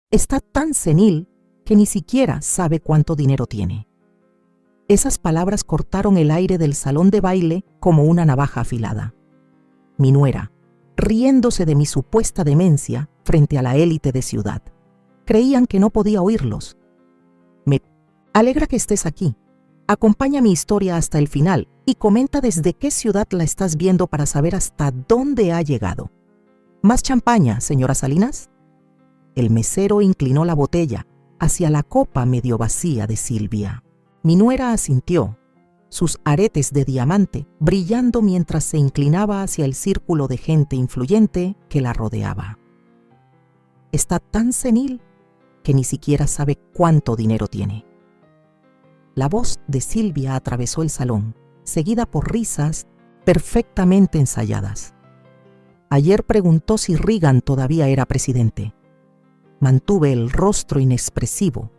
Está tan senil que ni siquiera sabe cuánto dinero tiene. Esas palabras cortaron el aire del salón de baile como una navaja afilada. Mi nuera, riéndose de mi supuesta demencia frente a la élite de ciudad. Creían que no podía oírlos. Me alegra que estés aquí. Acompaña mi historia hasta el final y comenta desde qué ciudad la estás viendo para saber hasta dónde ha llegado. ¿Más champaña, señora Salinas? El mesero inclinó la botella hacia la copa medio vacía de Silvia. Mi nuera asintió, sus aretes de diamante brillando mientras se inclinaba hacia el círculo de gente influyente que la rodeaba. Está tan senil que ni siquiera sabe cuánto dinero tiene. La voz de Silvia atravesó el salón, seguida por risas perfectamente ensayadas. Ayer preguntó si Reagan todavía era presidente. Mantuve el rostro inexpresivo,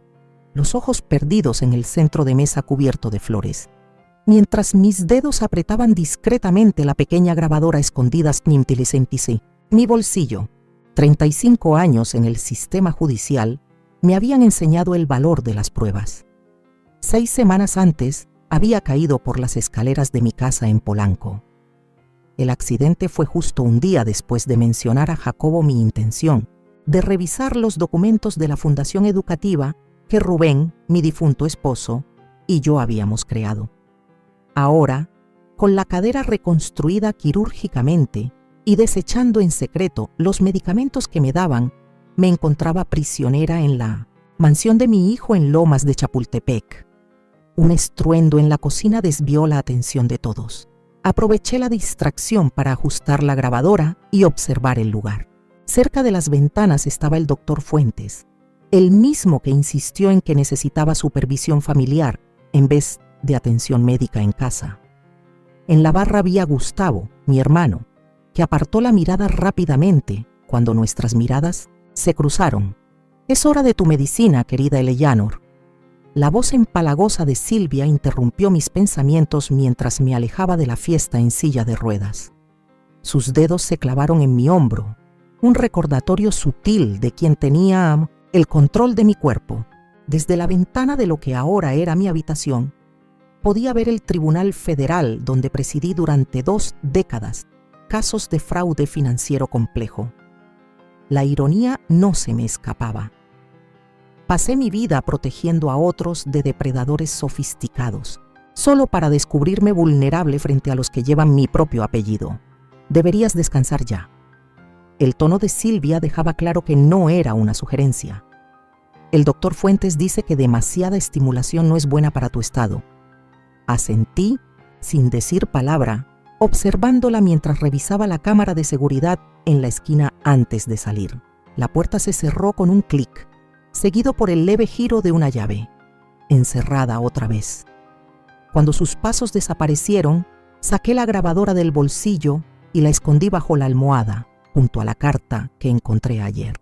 los ojos perdidos en el centro de mesa cubierto de flores, mientras mis dedos apretaban discretamente la pequeña grabadora escondida en mi bolsillo. 35 años en el sistema judicial me habían enseñado el valor de las pruebas. 6 semanas antes había caído por las escaleras de mi casa en Polanco. El accidente fue justo un día después de mencionar a Jacobo mi intención de revisar los documentos de la fundación educativa que Rubén, mi difunto esposo, y yo habíamos creado. Ahora, con la cadera reconstruida quirúrgicamente y desechando en secreto los medicamentos que me daban, me encontraba prisionera en la mansión de mi hijo en Lomas de Chapultepec. Un estruendo en la cocina desvió la atención de todos. Aproveché la distracción para ajustar la grabadora y observar el lugar. Cerca de las ventanas estaba el doctor Fuentes, el mismo que insistió en que necesitaba supervisión familiar en vez de atención médica en casa. En la barra vi a Gustavo, mi hermano, que apartó la mirada rápidamente cuando nuestras miradas se cruzaron. «Es hora de tu medicina, querida Eleanor». La voz empalagosa de Silvia interrumpió mis pensamientos mientras me alejaba de la fiesta en silla de ruedas. Sus dedos se clavaron en mi hombro, un recordatorio sutil de quien tenía el control de mi cuerpo. Desde la ventana de lo que ahora era mi habitación, podía ver el Tribunal Federal donde presidí durante 2 décadas casos de fraude financiero complejo. La ironía no se me escapaba. Pasé mi vida protegiendo a otros de depredadores sofisticados, solo para descubrirme vulnerable frente a los que llevan mi propio apellido. Deberías descansar ya. El tono de Silvia dejaba claro que no era una sugerencia. El doctor Fuentes dice que demasiada estimulación no es buena para tu estado. Asentí, sin decir palabra, observándola mientras revisaba la cámara de seguridad en la esquina antes de salir. La puerta se cerró con un clic, seguido por el leve giro de una llave. Encerrada otra vez. Cuando sus pasos desaparecieron, saqué la grabadora del bolsillo y la escondí bajo la almohada, junto a la carta que encontré ayer.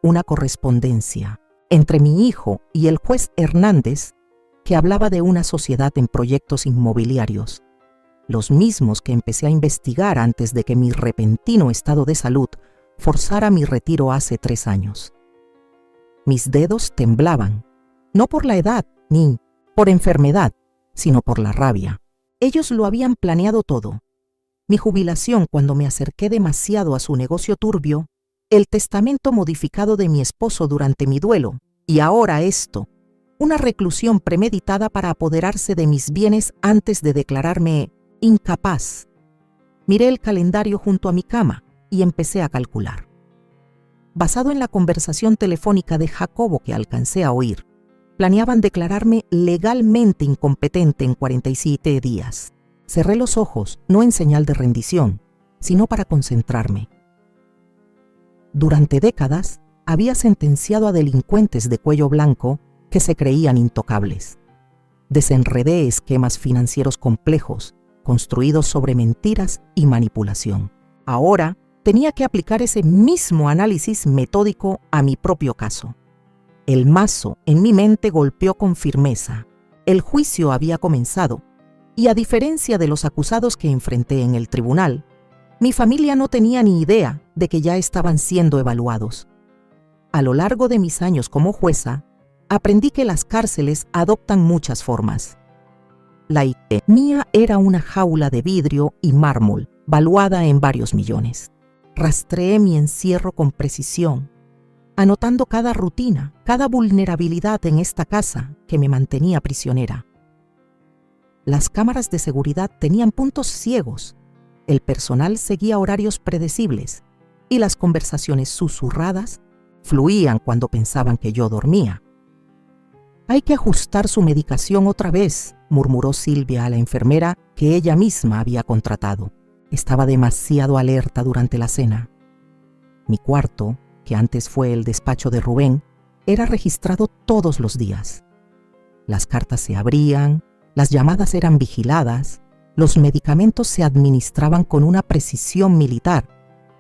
Una correspondencia entre mi hijo y el juez Hernández que hablaba de una sociedad en proyectos inmobiliarios, los mismos que empecé a investigar antes de que mi repentino estado de salud forzara mi retiro hace 3 años. Mis dedos temblaban, no por la edad ni por enfermedad, sino por la rabia. Ellos lo habían planeado todo. Mi jubilación cuando me acerqué demasiado a su negocio turbio, el testamento modificado de mi esposo durante mi duelo, y ahora esto, una reclusión premeditada para apoderarse de mis bienes antes de declararme incapaz. Miré el calendario junto a mi cama y empecé a calcular. Basado en la conversación telefónica de Jacobo que alcancé a oír, planeaban declararme legalmente incompetente en 47 días. Cerré los ojos, no en señal de rendición, sino para concentrarme. Durante décadas, había sentenciado a delincuentes de cuello blanco que se creían intocables. Desenredé esquemas financieros complejos, construidos sobre mentiras y manipulación. Ahora, tenía que aplicar ese mismo análisis metódico a mi propio caso. El mazo en mi mente golpeó con firmeza. El juicio había comenzado, y a diferencia de los acusados que enfrenté en el tribunal, mi familia no tenía ni idea de que ya estaban siendo evaluados. A lo largo de mis años como jueza, aprendí que las cárceles adoptan muchas formas. La mía era una jaula de vidrio y mármol, valuada en varios millones. Rastreé mi encierro con precisión, anotando cada rutina, cada vulnerabilidad en esta casa que me mantenía prisionera. Las cámaras de seguridad tenían puntos ciegos, el personal seguía horarios predecibles y las conversaciones susurradas fluían cuando pensaban que yo dormía. «Hay que ajustar su medicación otra vez», murmuró Silvia a la enfermera que ella misma había contratado. Estaba demasiado alerta durante la cena. Mi cuarto, que antes fue el despacho de Rubén, era registrado todos los días. Las cartas se abrían, las llamadas eran vigiladas, los medicamentos se administraban con una precisión militar,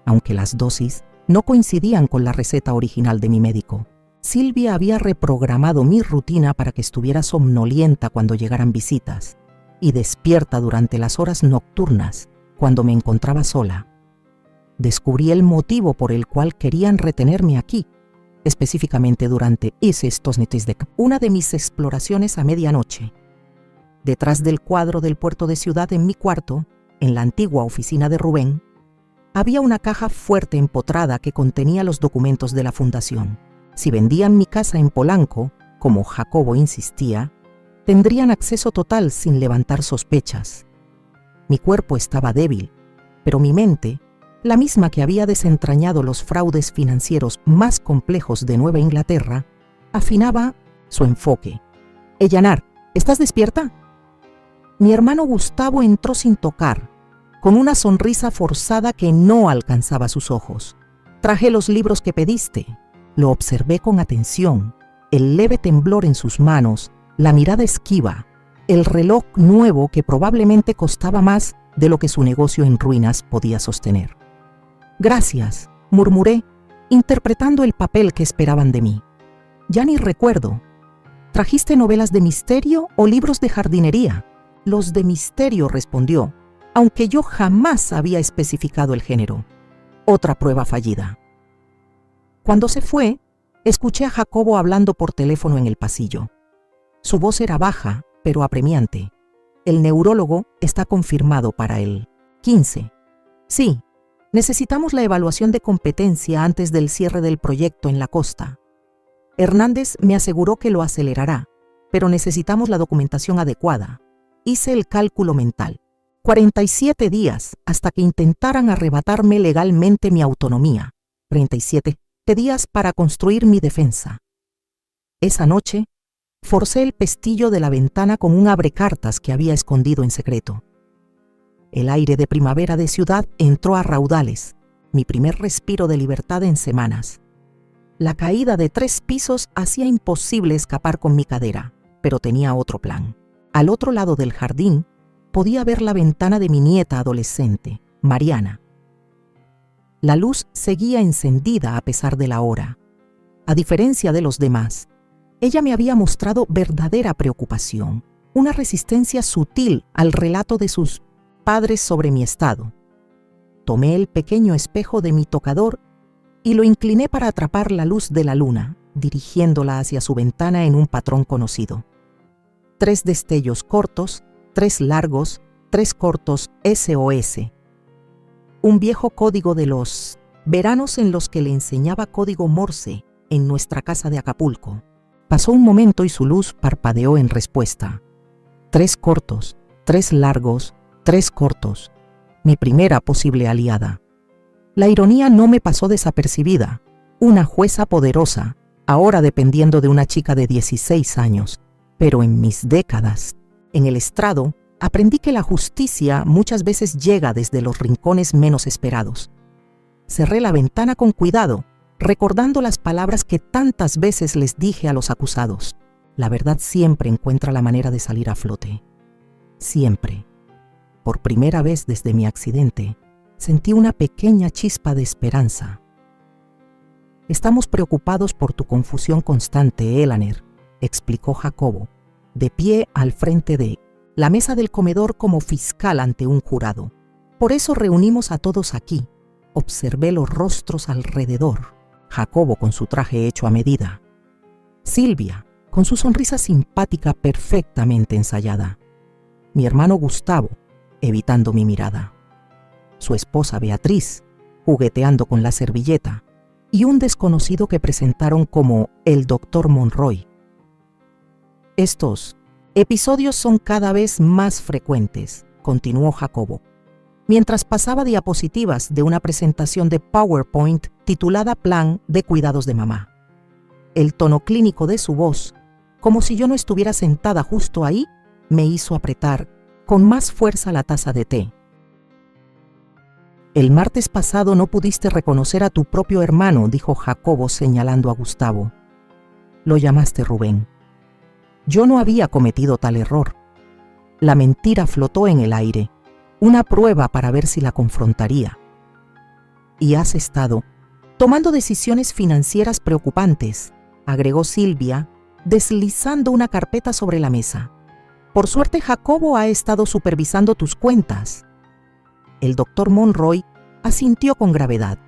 aunque las dosis no coincidían con la receta original de mi médico. Silvia había reprogramado mi rutina para que estuviera somnolienta cuando llegaran visitas y despierta durante las horas nocturnas cuando me encontraba sola. Descubrí el motivo por el cual querían retenerme aquí, específicamente durante una de mis exploraciones a medianoche. Detrás del cuadro del puerto de Ciudad en mi cuarto, en la antigua oficina de Rubén, había una caja fuerte empotrada que contenía los documentos de la fundación. Si vendían mi casa en Polanco, como Jacobo insistía, tendrían acceso total sin levantar sospechas. Mi cuerpo estaba débil, pero mi mente, la misma que había desentrañado los fraudes financieros más complejos de Nueva Inglaterra, afinaba su enfoque. «Ellanar, ¿estás despierta?» Mi hermano Gustavo entró sin tocar, con una sonrisa forzada que no alcanzaba sus ojos. «Traje los libros que pediste». Lo observé con atención, el leve temblor en sus manos, la mirada esquiva, el reloj nuevo que probablemente costaba más de lo que su negocio en ruinas podía sostener. «Gracias», murmuré, interpretando el papel que esperaban de mí. «Ya ni recuerdo. ¿Trajiste novelas de misterio o libros de jardinería?» «Los de misterio», respondió, aunque yo jamás había especificado el género. Otra prueba fallida. Cuando se fue, escuché a Jacobo hablando por teléfono en el pasillo. Su voz era baja, pero apremiante. «El neurólogo está confirmado para el 15. Sí, necesitamos la evaluación de competencia antes del cierre del proyecto en la costa. Hernández me aseguró que lo acelerará, pero necesitamos la documentación adecuada. Hice el cálculo mental. 47 días hasta que intentaran arrebatarme legalmente mi autonomía. 37 días para construir mi defensa. Esa noche, forcé el pestillo de la ventana con un abrecartas que había escondido en secreto. El aire de primavera de Ciudad entró a raudales, mi primer respiro de libertad en semanas. La caída de 3 pisos hacía imposible escapar con mi cadera, pero tenía otro plan. Al otro lado del jardín, podía ver la ventana de mi nieta adolescente, Mariana. La luz seguía encendida a pesar de la hora. A diferencia de los demás, ella me había mostrado verdadera preocupación, una resistencia sutil al relato de sus padres sobre mi estado. Tomé el pequeño espejo de mi tocador y lo incliné para atrapar la luz de la luna, dirigiéndola hacia su ventana en un patrón conocido. 3 destellos cortos, 3 largos, 3 cortos SOS. Un viejo código de los veranos en los que le enseñaba código Morse en nuestra casa de Acapulco. Pasó un momento y su luz parpadeó en respuesta. 3 cortos, 3 largos, 3 cortos. Mi primera posible aliada. La ironía no me pasó desapercibida. Una jueza poderosa, ahora dependiendo de una chica de 16 años. Pero en mis décadas, en el estrado, aprendí que la justicia muchas veces llega desde los rincones menos esperados. Cerré la ventana con cuidado, recordando las palabras que tantas veces les dije a los acusados. La verdad siempre encuentra la manera de salir a flote. Siempre. Por primera vez desde mi accidente, sentí una pequeña chispa de esperanza. «Estamos preocupados por tu confusión constante, Elaner», explicó Jacobo, de pie al frente de la mesa del comedor como fiscal ante un jurado. «Por eso reunimos a todos aquí». Observé los rostros alrededor. Jacobo con su traje hecho a medida, Silvia con su sonrisa simpática perfectamente ensayada, mi hermano Gustavo evitando mi mirada, su esposa Beatriz jugueteando con la servilleta y un desconocido que presentaron como el Dr. Monroy. Estos episodios son cada vez más frecuentes, continuó Jacobo, mientras pasaba diapositivas de una presentación de PowerPoint titulada Plan de Cuidados de Mamá. El tono clínico de su voz, como si yo no estuviera sentada justo ahí, me hizo apretar con más fuerza la taza de té. El martes pasado no pudiste reconocer a tu propio hermano, dijo Jacobo señalando a Gustavo. Lo llamaste Rubén. Yo no había cometido tal error. La mentira flotó en el aire, una prueba para ver si la confrontaría. Y has estado tomando decisiones financieras preocupantes, agregó Silvia, deslizando una carpeta sobre la mesa. Por suerte, Jacobo ha estado supervisando tus cuentas. El Dr. Monroy asintió con gravedad.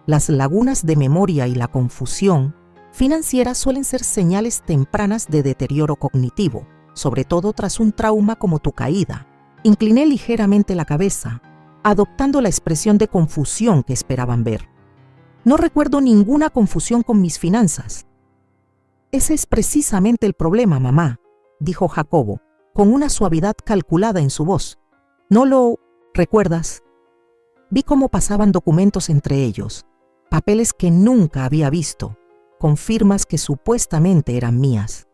Las lagunas de memoria y la confusión financiera suelen ser señales tempranas de deterioro cognitivo, sobre todo tras un trauma como tu caída. Incliné ligeramente la cabeza, adoptando la expresión de confusión que esperaban ver. No recuerdo ninguna confusión con mis finanzas. Ese es precisamente el problema, mamá, dijo Jacobo, con una suavidad calculada en su voz. ¿No lo recuerdas? Vi cómo pasaban documentos entre ellos, papeles que nunca había visto, con firmas que supuestamente eran mías.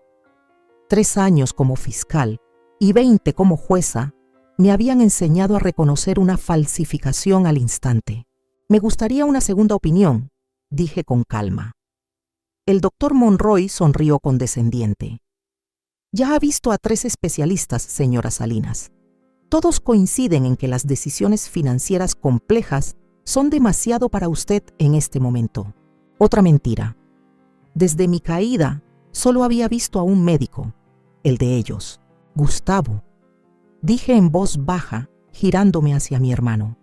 3 años como fiscal y 20 como jueza me habían enseñado a reconocer una falsificación al instante. Me gustaría una segunda opinión, dije con calma. El Dr. Monroy sonrió condescendiente. Ya ha visto a 3 especialistas, señora Salinas. Todos coinciden en que las decisiones financieras complejas son demasiado para usted en este momento. Otra mentira. Desde mi caída, solo había visto a un médico, el de ellos, Gustavo. Dije en voz baja, girándome hacia mi hermano.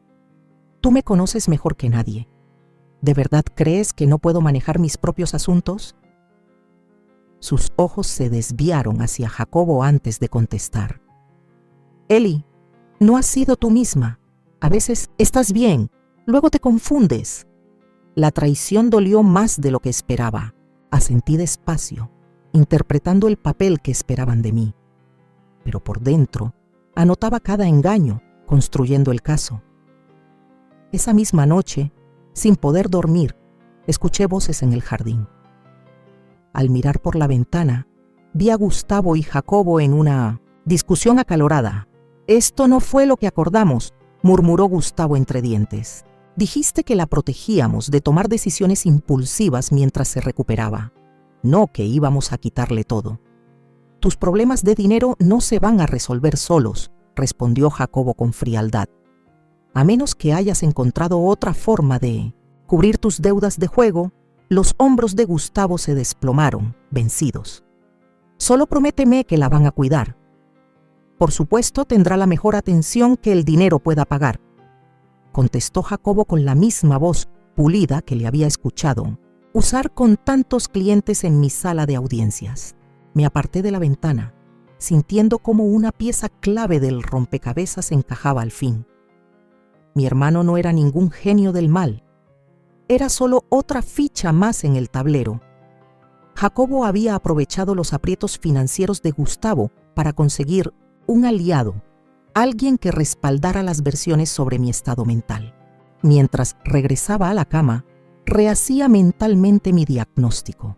Tú me conoces mejor que nadie. ¿De verdad crees que no puedo manejar mis propios asuntos? Sus ojos se desviaron hacia Jacobo antes de contestar. Eli, no has sido tú misma. A veces estás bien, luego te confundes. La traición dolió más de lo que esperaba. Asentí despacio, interpretando el papel que esperaban de mí. Pero por dentro, anotaba cada engaño, construyendo el caso. Esa misma noche, sin poder dormir, escuché voces en el jardín. Al mirar por la ventana, vi a Gustavo y Jacobo en una discusión acalorada. Esto no fue lo que acordamos, murmuró Gustavo entre dientes. Dijiste que la protegíamos de tomar decisiones impulsivas mientras se recuperaba, no que íbamos a quitarle todo. Tus problemas de dinero no se van a resolver solos, respondió Jacobo con frialdad. A menos que hayas encontrado otra forma de cubrir tus deudas de juego. Los hombros de Gustavo se desplomaron, vencidos. Solo prométeme que la van a cuidar. Por supuesto, tendrá la mejor atención que el dinero pueda pagar, contestó Jacobo con la misma voz pulida que le había escuchado usar con tantos clientes en mi sala de audiencias. Me aparté de la ventana, sintiendo como una pieza clave del rompecabezas encajaba al fin. Mi hermano no era ningún genio del mal. Era solo otra ficha más en el tablero. Jacobo había aprovechado los aprietos financieros de Gustavo para conseguir un aliado, alguien que respaldara las versiones sobre mi estado mental. Mientras regresaba a la cama, rehacía mentalmente mi diagnóstico.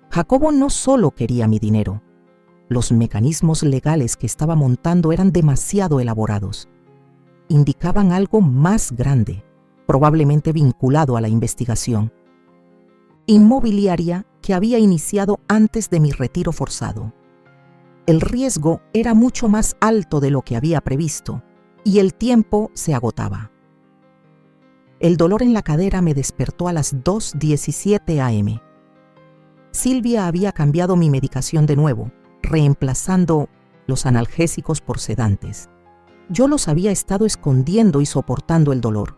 Jacobo no solo quería mi dinero. Los mecanismos legales que estaba montando eran demasiado elaborados. Indicaban algo más grande, probablemente vinculado a la investigación inmobiliaria que había iniciado antes de mi retiro forzado. El riesgo era mucho más alto de lo que había previsto y el tiempo se agotaba. El dolor en la cadera me despertó a las 2:17 a.m. Silvia había cambiado mi medicación de nuevo, reemplazando los analgésicos por sedantes. Yo los había estado escondiendo y soportando el dolor.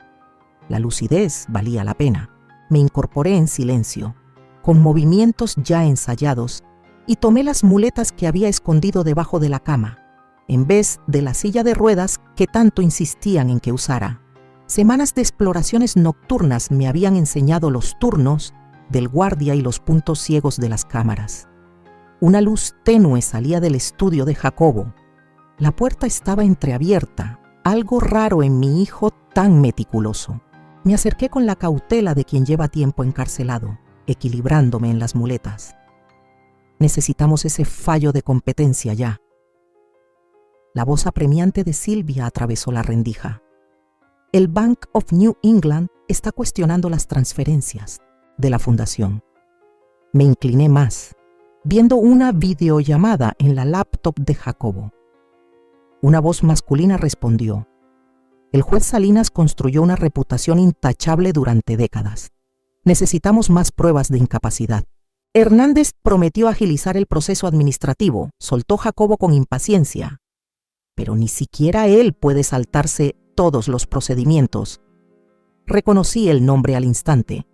La lucidez valía la pena. Me incorporé en silencio, con movimientos ya ensayados, y tomé las muletas que había escondido debajo de la cama, en vez de la silla de ruedas que tanto insistían en que usara. Semanas de exploraciones nocturnas me habían enseñado los turnos del guardia y los puntos ciegos de las cámaras. Una luz tenue salía del estudio de Jacobo. La puerta estaba entreabierta, algo raro en mi hijo tan meticuloso. Me acerqué con la cautela de quien lleva tiempo encarcelado, equilibrándome en las muletas. Necesitamos ese fallo de competencia ya. La voz apremiante de Silvia atravesó la rendija. El Bank of New England está cuestionando las transferencias de la fundación. Me incliné más, viendo una videollamada en la laptop de Jacobo. Una voz masculina respondió. El juez Salinas construyó una reputación intachable durante décadas. Necesitamos más pruebas de incapacidad. Hernández prometió agilizar el proceso administrativo, soltó Jacobo con impaciencia. Pero ni siquiera él puede saltarse todos los procedimientos. Reconocí el nombre al instante.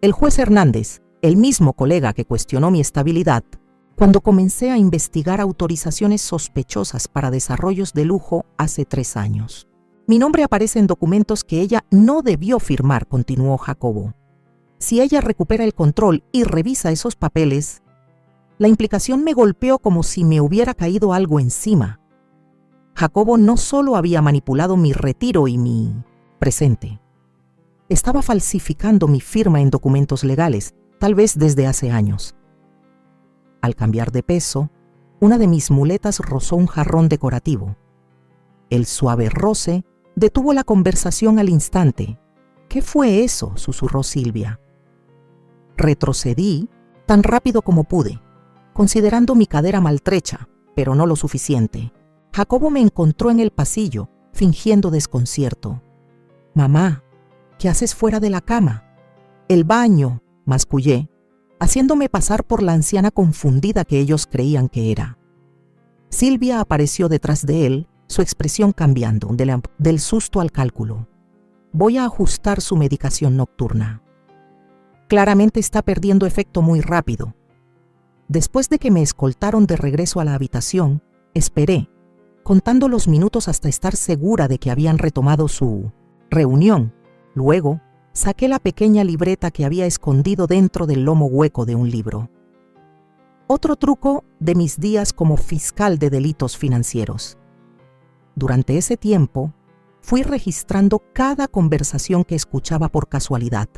El juez Hernández, el mismo colega que cuestionó mi estabilidad, cuando comencé a investigar autorizaciones sospechosas para desarrollos de lujo hace 3 años. Mi nombre aparece en documentos que ella no debió firmar, continuó Jacobo. Si ella recupera el control y revisa esos papeles, la implicación me golpeó como si me hubiera caído algo encima. Jacobo no solo había manipulado mi retiro y mi presente, estaba falsificando mi firma en documentos legales, tal vez desde hace años. Al cambiar de peso, una de mis muletas rozó un jarrón decorativo. El suave roce detuvo la conversación al instante. ¿Qué fue eso?, susurró Silvia. Retrocedí tan rápido como pude, considerando mi cadera maltrecha, pero no lo suficiente. Jacobo me encontró en el pasillo, fingiendo desconcierto. «Mamá, ¿qué haces fuera de la cama?» «El baño», mascullé, haciéndome pasar por la anciana confundida que ellos creían que era. Silvia apareció detrás de él, su expresión cambiando, del susto al cálculo. «Voy a ajustar su medicación nocturna. Claramente está perdiendo efecto muy rápido». Después de que me escoltaron de regreso a la habitación, esperé, contando los minutos hasta estar segura de que habían retomado su reunión. Luego, saqué la pequeña libreta que había escondido dentro del lomo hueco de un libro. Otro truco de mis días como fiscal de delitos financieros. Durante ese tiempo, fui registrando cada conversación que escuchaba por casualidad,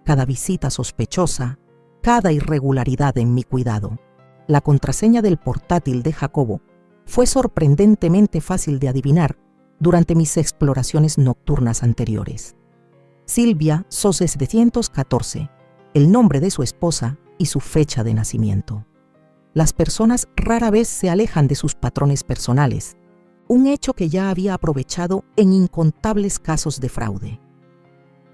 cada visita sospechosa, cada irregularidad en mi cuidado. La contraseña del portátil de Jacobo fue sorprendentemente fácil de adivinar durante mis exploraciones nocturnas anteriores. Silvia Sose 714, el nombre de su esposa y su fecha de nacimiento. Las personas rara vez se alejan de sus patrones personales, un hecho que ya había aprovechado en incontables casos de fraude.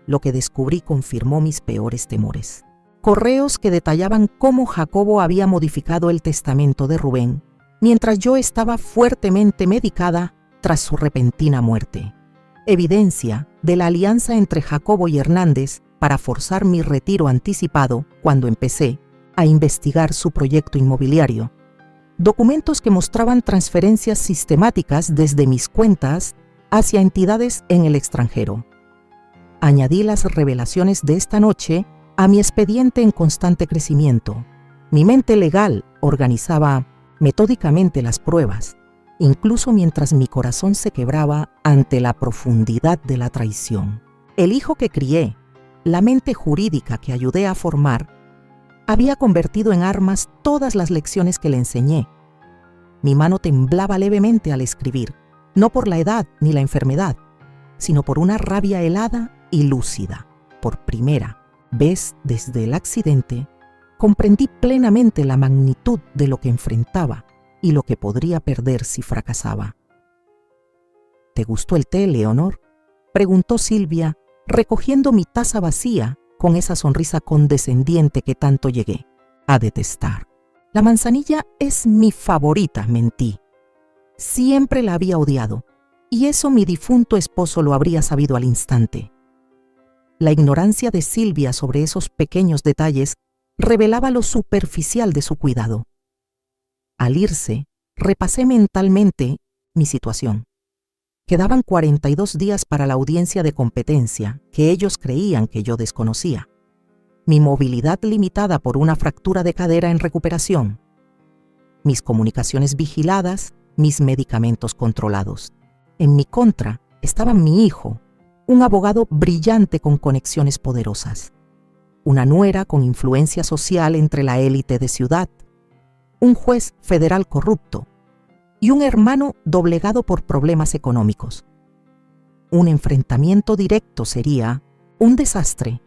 Lo que descubrí confirmó mis peores temores. Correos que detallaban cómo Jacobo había modificado el testamento de Rubén, mientras yo estaba fuertemente medicada tras su repentina muerte. Evidencia de la alianza entre Jacobo y Hernández para forzar mi retiro anticipado cuando empecé a investigar su proyecto inmobiliario. Documentos que mostraban transferencias sistemáticas desde mis cuentas hacia entidades en el extranjero. Añadí las revelaciones de esta noche a mi expediente en constante crecimiento. Mi mente legal organizaba metódicamente las pruebas, incluso mientras mi corazón se quebraba ante la profundidad de la traición. El hijo que crié, la mente jurídica que ayudé a formar, había convertido en armas todas las lecciones que le enseñé. Mi mano temblaba levemente al escribir, no por la edad ni la enfermedad, sino por una rabia helada y lúcida. Por primera vez desde el accidente, comprendí plenamente la magnitud de lo que enfrentaba y lo que podría perder si fracasaba. ¿Te gustó el té, Leonor?, preguntó Silvia, recogiendo mi taza vacía con esa sonrisa condescendiente que tanto llegué a detestar. La manzanilla es mi favorita, mentí. Siempre la había odiado, y eso mi difunto esposo lo habría sabido al instante. La ignorancia de Silvia sobre esos pequeños detalles revelaba lo superficial de su cuidado. Al irse, repasé mentalmente mi situación. Quedaban 42 días para la audiencia de competencia que ellos creían que yo desconocía. Mi movilidad limitada por una fractura de cadera en recuperación. Mis comunicaciones vigiladas, mis medicamentos controlados. En mi contra estaba mi hijo, un abogado brillante con conexiones poderosas. Una nuera con influencia social entre la élite de ciudad. Un juez federal corrupto. Y un hermano doblegado por problemas económicos. Un enfrentamiento directo sería un desastre.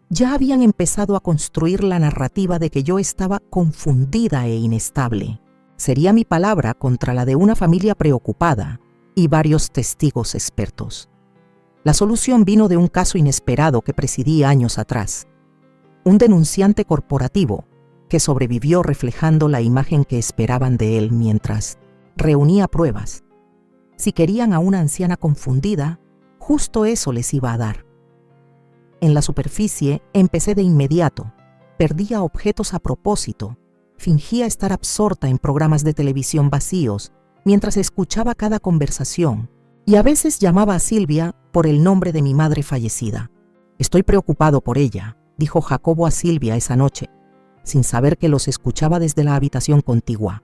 Ya habían empezado a construir la narrativa de que yo estaba confundida e inestable. Sería mi palabra contra la de una familia preocupada y varios testigos expertos. La solución vino de un caso inesperado que presidí años atrás. Un denunciante corporativo que sobrevivió reflejando la imagen que esperaban de él mientras reunía pruebas. Si querían a una anciana confundida, justo eso les iba a dar. En la superficie empecé de inmediato. Perdía objetos a propósito. Fingía estar absorta en programas de televisión vacíos mientras escuchaba cada conversación y a veces llamaba a Silvia por el nombre de mi madre fallecida. «Estoy preocupado por ella», dijo Jacobo a Silvia esa noche, sin saber que los escuchaba desde la habitación contigua.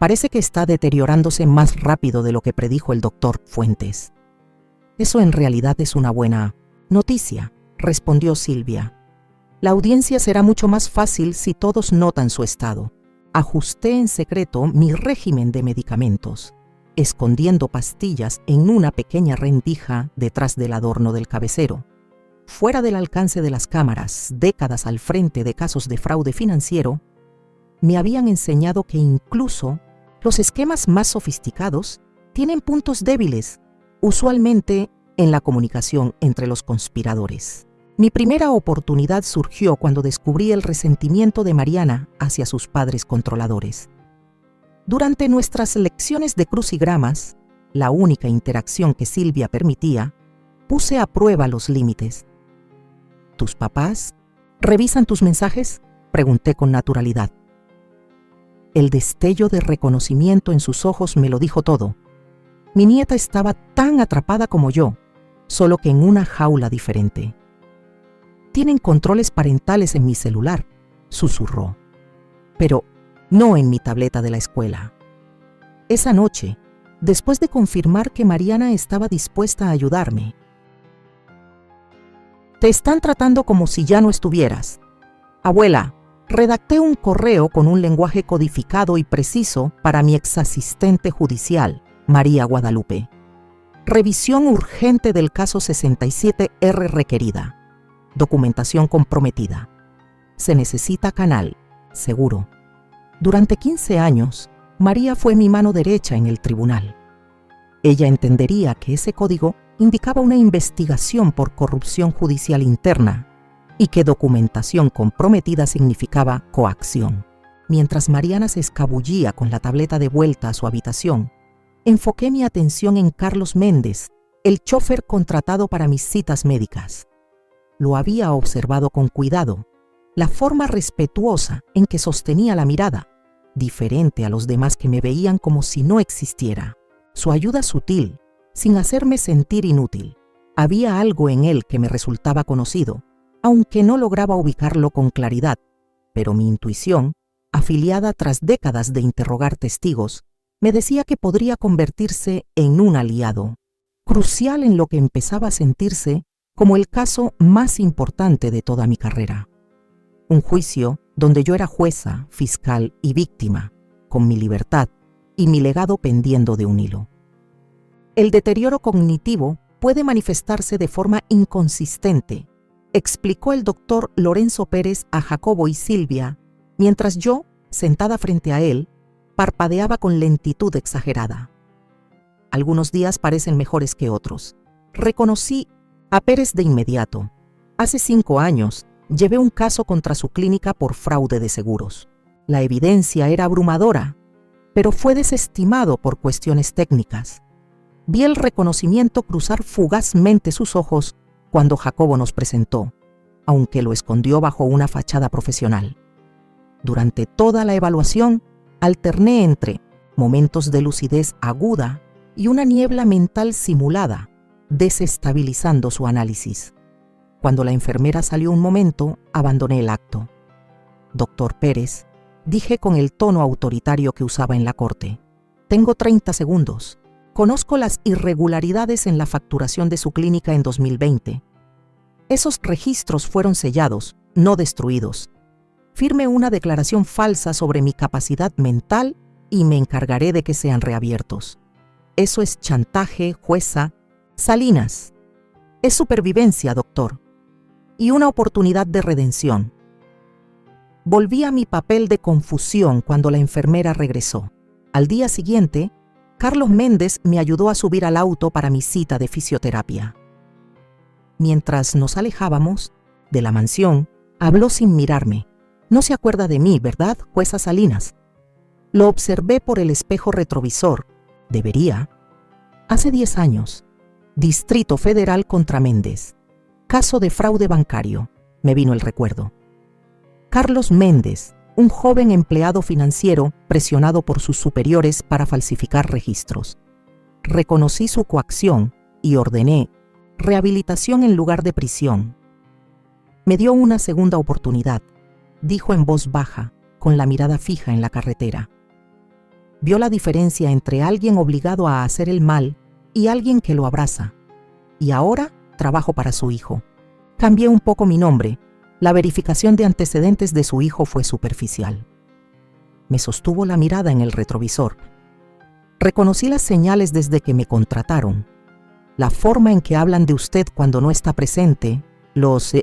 «Parece que está deteriorándose más rápido de lo que predijo el doctor Fuentes». «Eso en realidad es una buena noticia», respondió Silvia. «La audiencia será mucho más fácil si todos notan su estado». Ajusté en secreto mi régimen de medicamentos, escondiendo pastillas en una pequeña rendija detrás del adorno del cabecero. Fuera del alcance de las cámaras, décadas al frente de casos de fraude financiero, me habían enseñado que incluso los esquemas más sofisticados tienen puntos débiles, usualmente en la comunicación entre los conspiradores. Mi primera oportunidad surgió cuando descubrí el resentimiento de Mariana hacia sus padres controladores. Durante nuestras lecciones de crucigramas, la única interacción que Silvia permitía, puse a prueba los límites. ¿Tus papás revisan tus mensajes?, pregunté con naturalidad. El destello de reconocimiento en sus ojos me lo dijo todo. Mi nieta estaba tan atrapada como yo, solo que en una jaula diferente. «Tienen controles parentales en mi celular», susurró. «Pero no en mi tableta de la escuela». Esa noche, después de confirmar que Mariana estaba dispuesta a ayudarme. «Te están tratando como si ya no estuvieras. Abuela, redacté un correo con un lenguaje codificado y preciso para mi exasistente judicial, María Guadalupe. Revisión urgente del caso 67R requerida. Documentación comprometida. Se necesita canal, seguro». Durante 15 años, María fue mi mano derecha en el tribunal. Ella entendería que ese código indicaba una investigación por corrupción judicial interna y que documentación comprometida significaba coacción. Mientras Mariana se escabullía con la tableta de vuelta a su habitación, enfoqué mi atención en Carlos Méndez, el chofer contratado para mis citas médicas. Lo había observado con cuidado, la forma respetuosa en que sostenía la mirada, diferente a los demás que me veían como si no existiera. Su ayuda sutil, sin hacerme sentir inútil. Había algo en él que me resultaba conocido, aunque no lograba ubicarlo con claridad, pero mi intuición, afiliada tras décadas de interrogar testigos, me decía que podría convertirse en un aliado, crucial en lo que empezaba a sentirse como el caso más importante de toda mi carrera. Un juicio donde yo era jueza, fiscal y víctima, con mi libertad y mi legado pendiendo de un hilo. El deterioro cognitivo puede manifestarse de forma inconsistente, explicó el doctor Lorenzo Pérez a Jacobo y Silvia, mientras yo, sentada frente a él, parpadeaba con lentitud exagerada. Algunos días parecen mejores que otros. Reconocí a Pérez de inmediato. Hace 5 años llevé un caso contra su clínica por fraude de seguros. La evidencia era abrumadora, pero fue desestimado por cuestiones técnicas. Vi el reconocimiento cruzar fugazmente sus ojos cuando Jacobo nos presentó, aunque lo escondió bajo una fachada profesional. Durante toda la evaluación, alterné entre momentos de lucidez aguda y una niebla mental simulada, desestabilizando su análisis. Cuando la enfermera salió un momento, abandoné el acto. Doctor Pérez, dije con el tono autoritario que usaba en la corte, tengo 30 segundos. Conozco las irregularidades en la facturación de su clínica en 2020. Esos registros fueron sellados, no destruidos. Firme una declaración falsa sobre mi capacidad mental y me encargaré de que sean reabiertos. Eso es chantaje, jueza. Salinas, es supervivencia, doctor, y una oportunidad de redención. Volví a mi papel de confusión cuando la enfermera regresó. Al día siguiente, Carlos Méndez me ayudó a subir al auto para mi cita de fisioterapia. Mientras nos alejábamos de la mansión, habló sin mirarme. No se acuerda de mí, ¿verdad, jueza Salinas? Lo observé por el espejo retrovisor. Debería. Hace 10 años. Distrito Federal contra Méndez. Caso de fraude bancario. Me vino el recuerdo. Carlos Méndez, un joven empleado financiero presionado por sus superiores para falsificar registros. Reconocí su coacción y ordené rehabilitación en lugar de prisión. Me dio una segunda oportunidad, dijo en voz baja, con la mirada fija en la carretera. Vio la diferencia entre alguien obligado a hacer el mal y alguien que lo abraza. Y ahora trabajo para su hijo. Cambié un poco mi nombre. La verificación de antecedentes de su hijo fue superficial. Me sostuvo la mirada en el retrovisor. Reconocí las señales desde que me contrataron. La forma en que hablan de usted cuando no está presente, los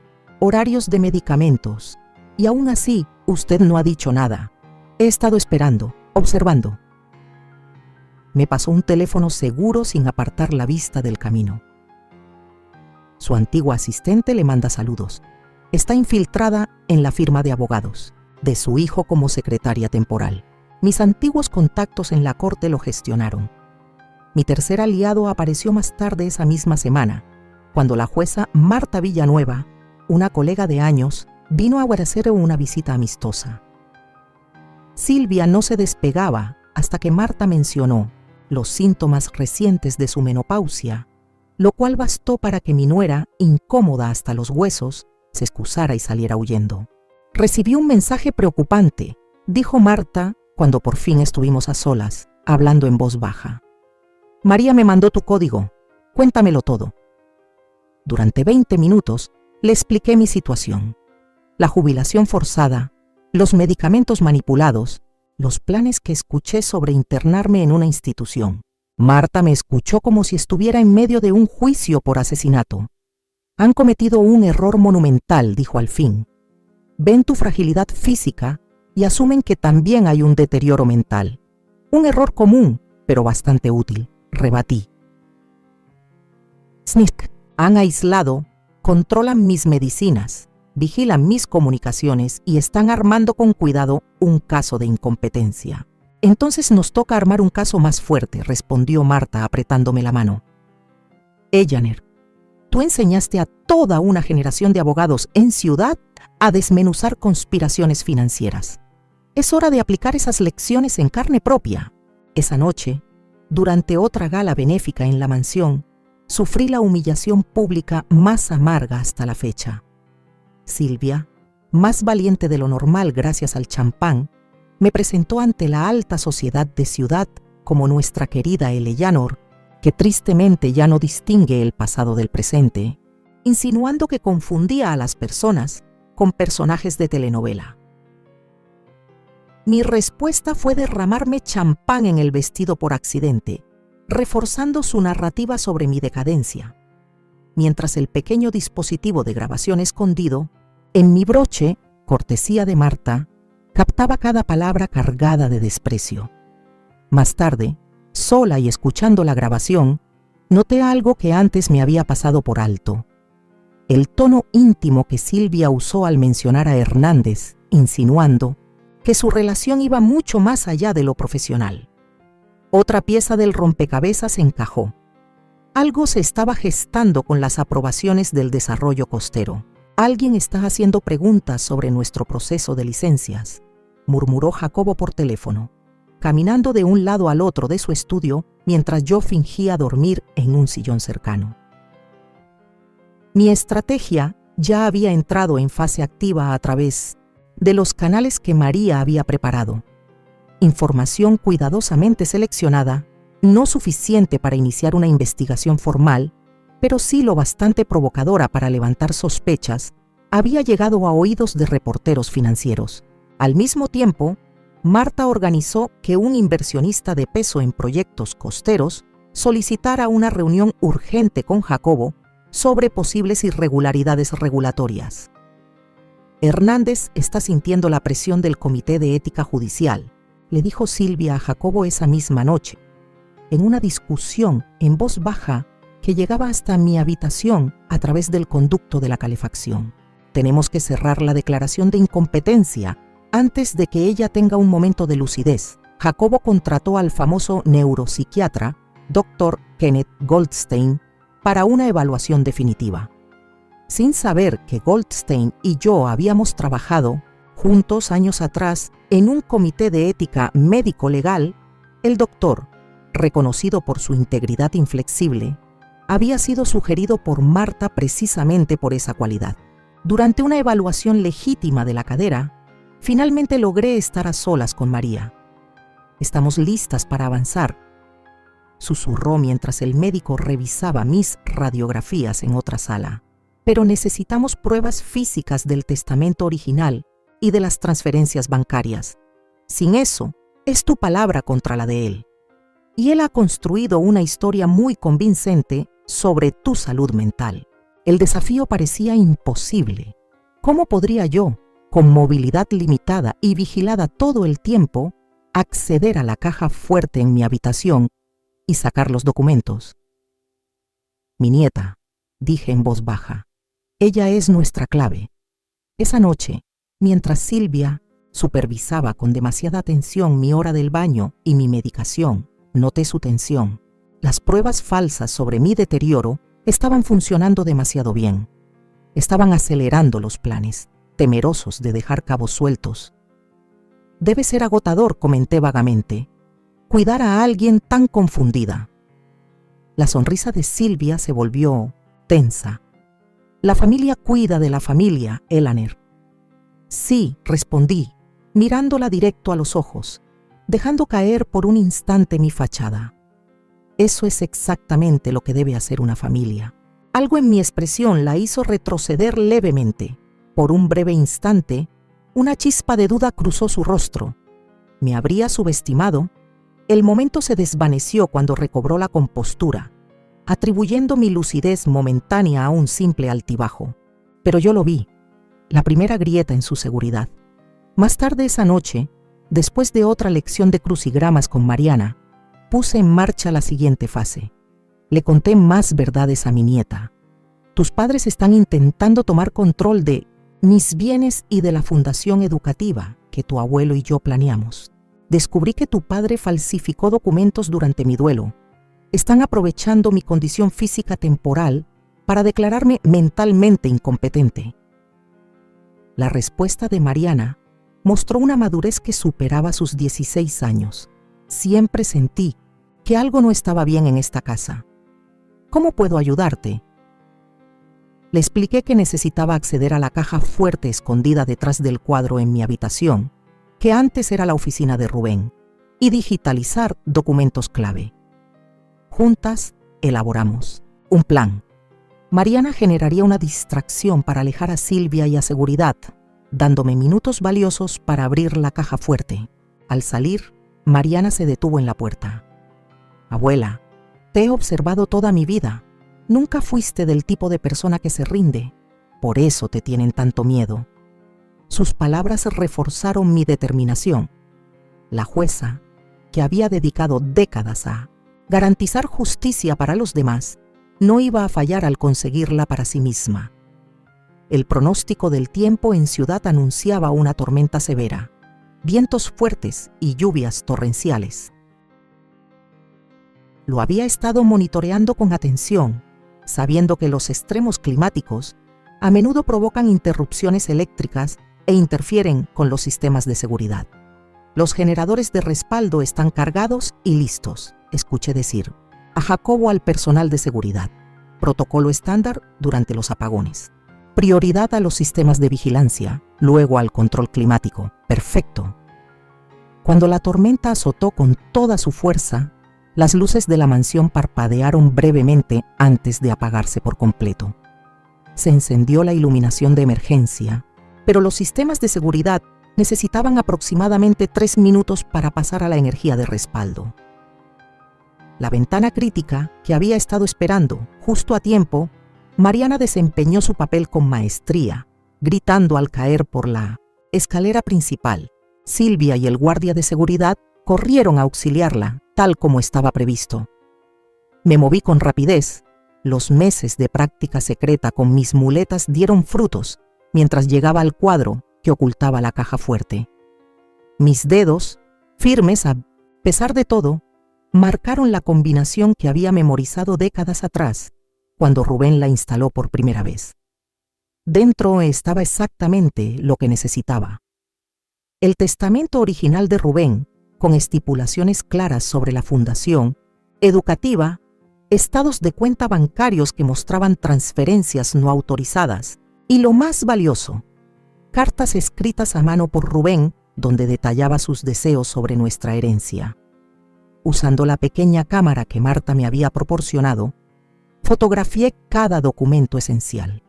horarios de medicamentos. Y aún así, usted no ha dicho nada. He estado esperando, observando. Me pasó un teléfono seguro sin apartar la vista del camino. Su antigua asistente le manda saludos. Está infiltrada en la firma de abogados, de su hijo como secretaria temporal. Mis antiguos contactos en la corte lo gestionaron. Mi tercer aliado apareció más tarde esa misma semana, cuando la jueza Marta Villanueva, una colega de años, vino a hacer una visita amistosa. Silvia no se despegaba hasta que Marta mencionó los síntomas recientes de su menopausia, lo cual bastó para que mi nuera, incómoda hasta los huesos, se excusara y saliera huyendo. Recibí un mensaje preocupante, dijo Marta cuando por fin estuvimos a solas, hablando en voz baja. María me mandó tu código, cuéntamelo todo. Durante 20 minutos le expliqué mi situación. La jubilación forzada, los medicamentos manipulados, los planes que escuché sobre internarme en una institución. Marta me escuchó como si estuviera en medio de un juicio por asesinato. Han cometido un error monumental, dijo al fin. Ven tu fragilidad física y asumen que también hay un deterioro mental. Un error común, pero bastante útil, rebatí. SNIC, han aislado, controlan mis medicinas, vigilan mis comunicaciones y están armando con cuidado un caso de incompetencia. Entonces nos toca armar un caso más fuerte, respondió Marta apretándome la mano. Ellaner, tú enseñaste a toda una generación de abogados en Ciudad a desmenuzar conspiraciones financieras. Es hora de aplicar esas lecciones en carne propia. Esa noche, durante otra gala benéfica en la mansión, sufrí la humillación pública más amarga hasta la fecha. Silvia, más valiente de lo normal gracias al champán, me presentó ante la alta sociedad de Ciudad como nuestra querida Eleanor, que tristemente ya no distingue el pasado del presente, insinuando que confundía a las personas con personajes de telenovela. Mi respuesta fue derramarme champán en el vestido por accidente, reforzando su narrativa sobre mi decadencia, mientras el pequeño dispositivo de grabación escondido, en mi broche, cortesía de Marta, captaba cada palabra cargada de desprecio. Más tarde, sola y escuchando la grabación, noté algo que antes me había pasado por alto. El tono íntimo que Silvia usó al mencionar a Hernández, insinuando que su relación iba mucho más allá de lo profesional. Otra pieza del rompecabezas encajó. Algo se estaba gestando con las aprobaciones del desarrollo costero. Alguien está haciendo preguntas sobre nuestro proceso de licencias, murmuró Jacobo por teléfono, caminando de un lado al otro de su estudio mientras yo fingía dormir en un sillón cercano. Mi estrategia ya había entrado en fase activa a través de los canales que María había preparado. Información cuidadosamente seleccionada, no suficiente para iniciar una investigación formal, pero sí lo bastante provocadora para levantar sospechas, había llegado a oídos de reporteros financieros. Al mismo tiempo, Marta organizó que un inversionista de peso en proyectos costeros solicitara una reunión urgente con Jacobo sobre posibles irregularidades regulatorias. Hernández está sintiendo la presión del Comité de Ética Judicial, le dijo Silvia a Jacobo esa misma noche, en una discusión en voz baja que llegaba hasta mi habitación a través del conducto de la calefacción. Tenemos que cerrar la declaración de incompetencia antes de que ella tenga un momento de lucidez. Jacobo contrató al famoso neuropsiquiatra, Dr. Kenneth Goldstein, para una evaluación definitiva. Sin saber que Goldstein y yo habíamos trabajado juntos años atrás en un comité de ética médico-legal, el doctor, reconocido por su integridad inflexible, había sido sugerido por Marta precisamente por esa cualidad. Durante una evaluación legítima de la cadera, finalmente logré estar a solas con María. «Estamos listas para avanzar», susurró mientras el médico revisaba mis radiografías en otra sala. «Pero necesitamos pruebas físicas del testamento original y de las transferencias bancarias. Sin eso, es tu palabra contra la de él. Y él ha construido una historia muy convincente sobre tu salud mental». El desafío parecía imposible. ¿Cómo podría yo, con movilidad limitada y vigilada todo el tiempo, acceder a la caja fuerte en mi habitación y sacar los documentos? «Mi nieta», dije en voz baja, «ella es nuestra clave». Esa noche, mientras Silvia supervisaba con demasiada atención mi hora del baño y mi medicación, noté su tensión. Las pruebas falsas sobre mi deterioro estaban funcionando demasiado bien. Estaban acelerando los planes, temerosos de dejar cabos sueltos. «Debe ser agotador», comenté vagamente, «cuidar a alguien tan confundida». La sonrisa de Silvia se volvió tensa. «La familia cuida de la familia, Elaner». «Sí», respondí, mirándola directo a los ojos, dejando caer por un instante mi fachada. «Eso es exactamente lo que debe hacer una familia». Algo en mi expresión la hizo retroceder levemente. Por un breve instante, una chispa de duda cruzó su rostro. ¿Me habría subestimado? El momento se desvaneció cuando recobró la compostura, atribuyendo mi lucidez momentánea a un simple altibajo. Pero yo lo vi, la primera grieta en su seguridad. Más tarde esa noche, después de otra lección de crucigramas con Mariana, puse en marcha la siguiente fase. Le conté más verdades a mi nieta. «Tus padres están intentando tomar control de mis bienes y de la fundación educativa que tu abuelo y yo planeamos. Descubrí que tu padre falsificó documentos durante mi duelo. Están aprovechando mi condición física temporal para declararme mentalmente incompetente». La respuesta de Mariana mostró una madurez que superaba sus 16 años. Siempre sentí que algo no estaba bien en esta casa. «¿Cómo puedo ayudarte?». Le expliqué que necesitaba acceder a la caja fuerte escondida detrás del cuadro en mi habitación, que antes era la oficina de Rubén, y digitalizar documentos clave. Juntas elaboramos un plan. Mariana generaría una distracción para alejar a Silvia y a Seguridad, dándome minutos valiosos para abrir la caja fuerte. Al salir, Mariana se detuvo en la puerta. «Abuela, te he observado toda mi vida. Nunca fuiste del tipo de persona que se rinde. Por eso te tienen tanto miedo». Sus palabras reforzaron mi determinación. La jueza, que había dedicado décadas a garantizar justicia para los demás, no iba a fallar al conseguirla para sí misma. El pronóstico del tiempo en ciudad anunciaba una tormenta severa, vientos fuertes y lluvias torrenciales. Lo había estado monitoreando con atención, sabiendo que los extremos climáticos a menudo provocan interrupciones eléctricas e interfieren con los sistemas de seguridad. Los generadores de respaldo están cargados y listos, escuché decir a Jacobo al personal de seguridad. Protocolo estándar durante los apagones. Prioridad a los sistemas de vigilancia, luego al control climático. Perfecto. Cuando la tormenta azotó con toda su fuerza, las luces de la mansión parpadearon brevemente antes de apagarse por completo. Se encendió la iluminación de emergencia, pero los sistemas de seguridad necesitaban aproximadamente 3 minutos para pasar a la energía de respaldo. La ventana crítica, que había estado esperando justo a tiempo, Mariana desempeñó su papel con maestría, gritando al caer por la escalera principal. Silvia y el guardia de seguridad corrieron a auxiliarla, tal como estaba previsto. Me moví con rapidez. Los meses de práctica secreta con mis muletas dieron frutos mientras llegaba al cuadro que ocultaba la caja fuerte. Mis dedos, firmes a pesar de todo, marcaron la combinación que había memorizado décadas atrás, cuando Rubén la instaló por primera vez. Dentro estaba exactamente lo que necesitaba. El testamento original de Rubén, con estipulaciones claras sobre la fundación, educativa, estados de cuenta bancarios que mostraban transferencias no autorizadas, y lo más valioso, cartas escritas a mano por Rubén donde detallaba sus deseos sobre nuestra herencia. Usando la pequeña cámara que Marta me había proporcionado, fotografié cada documento esencial.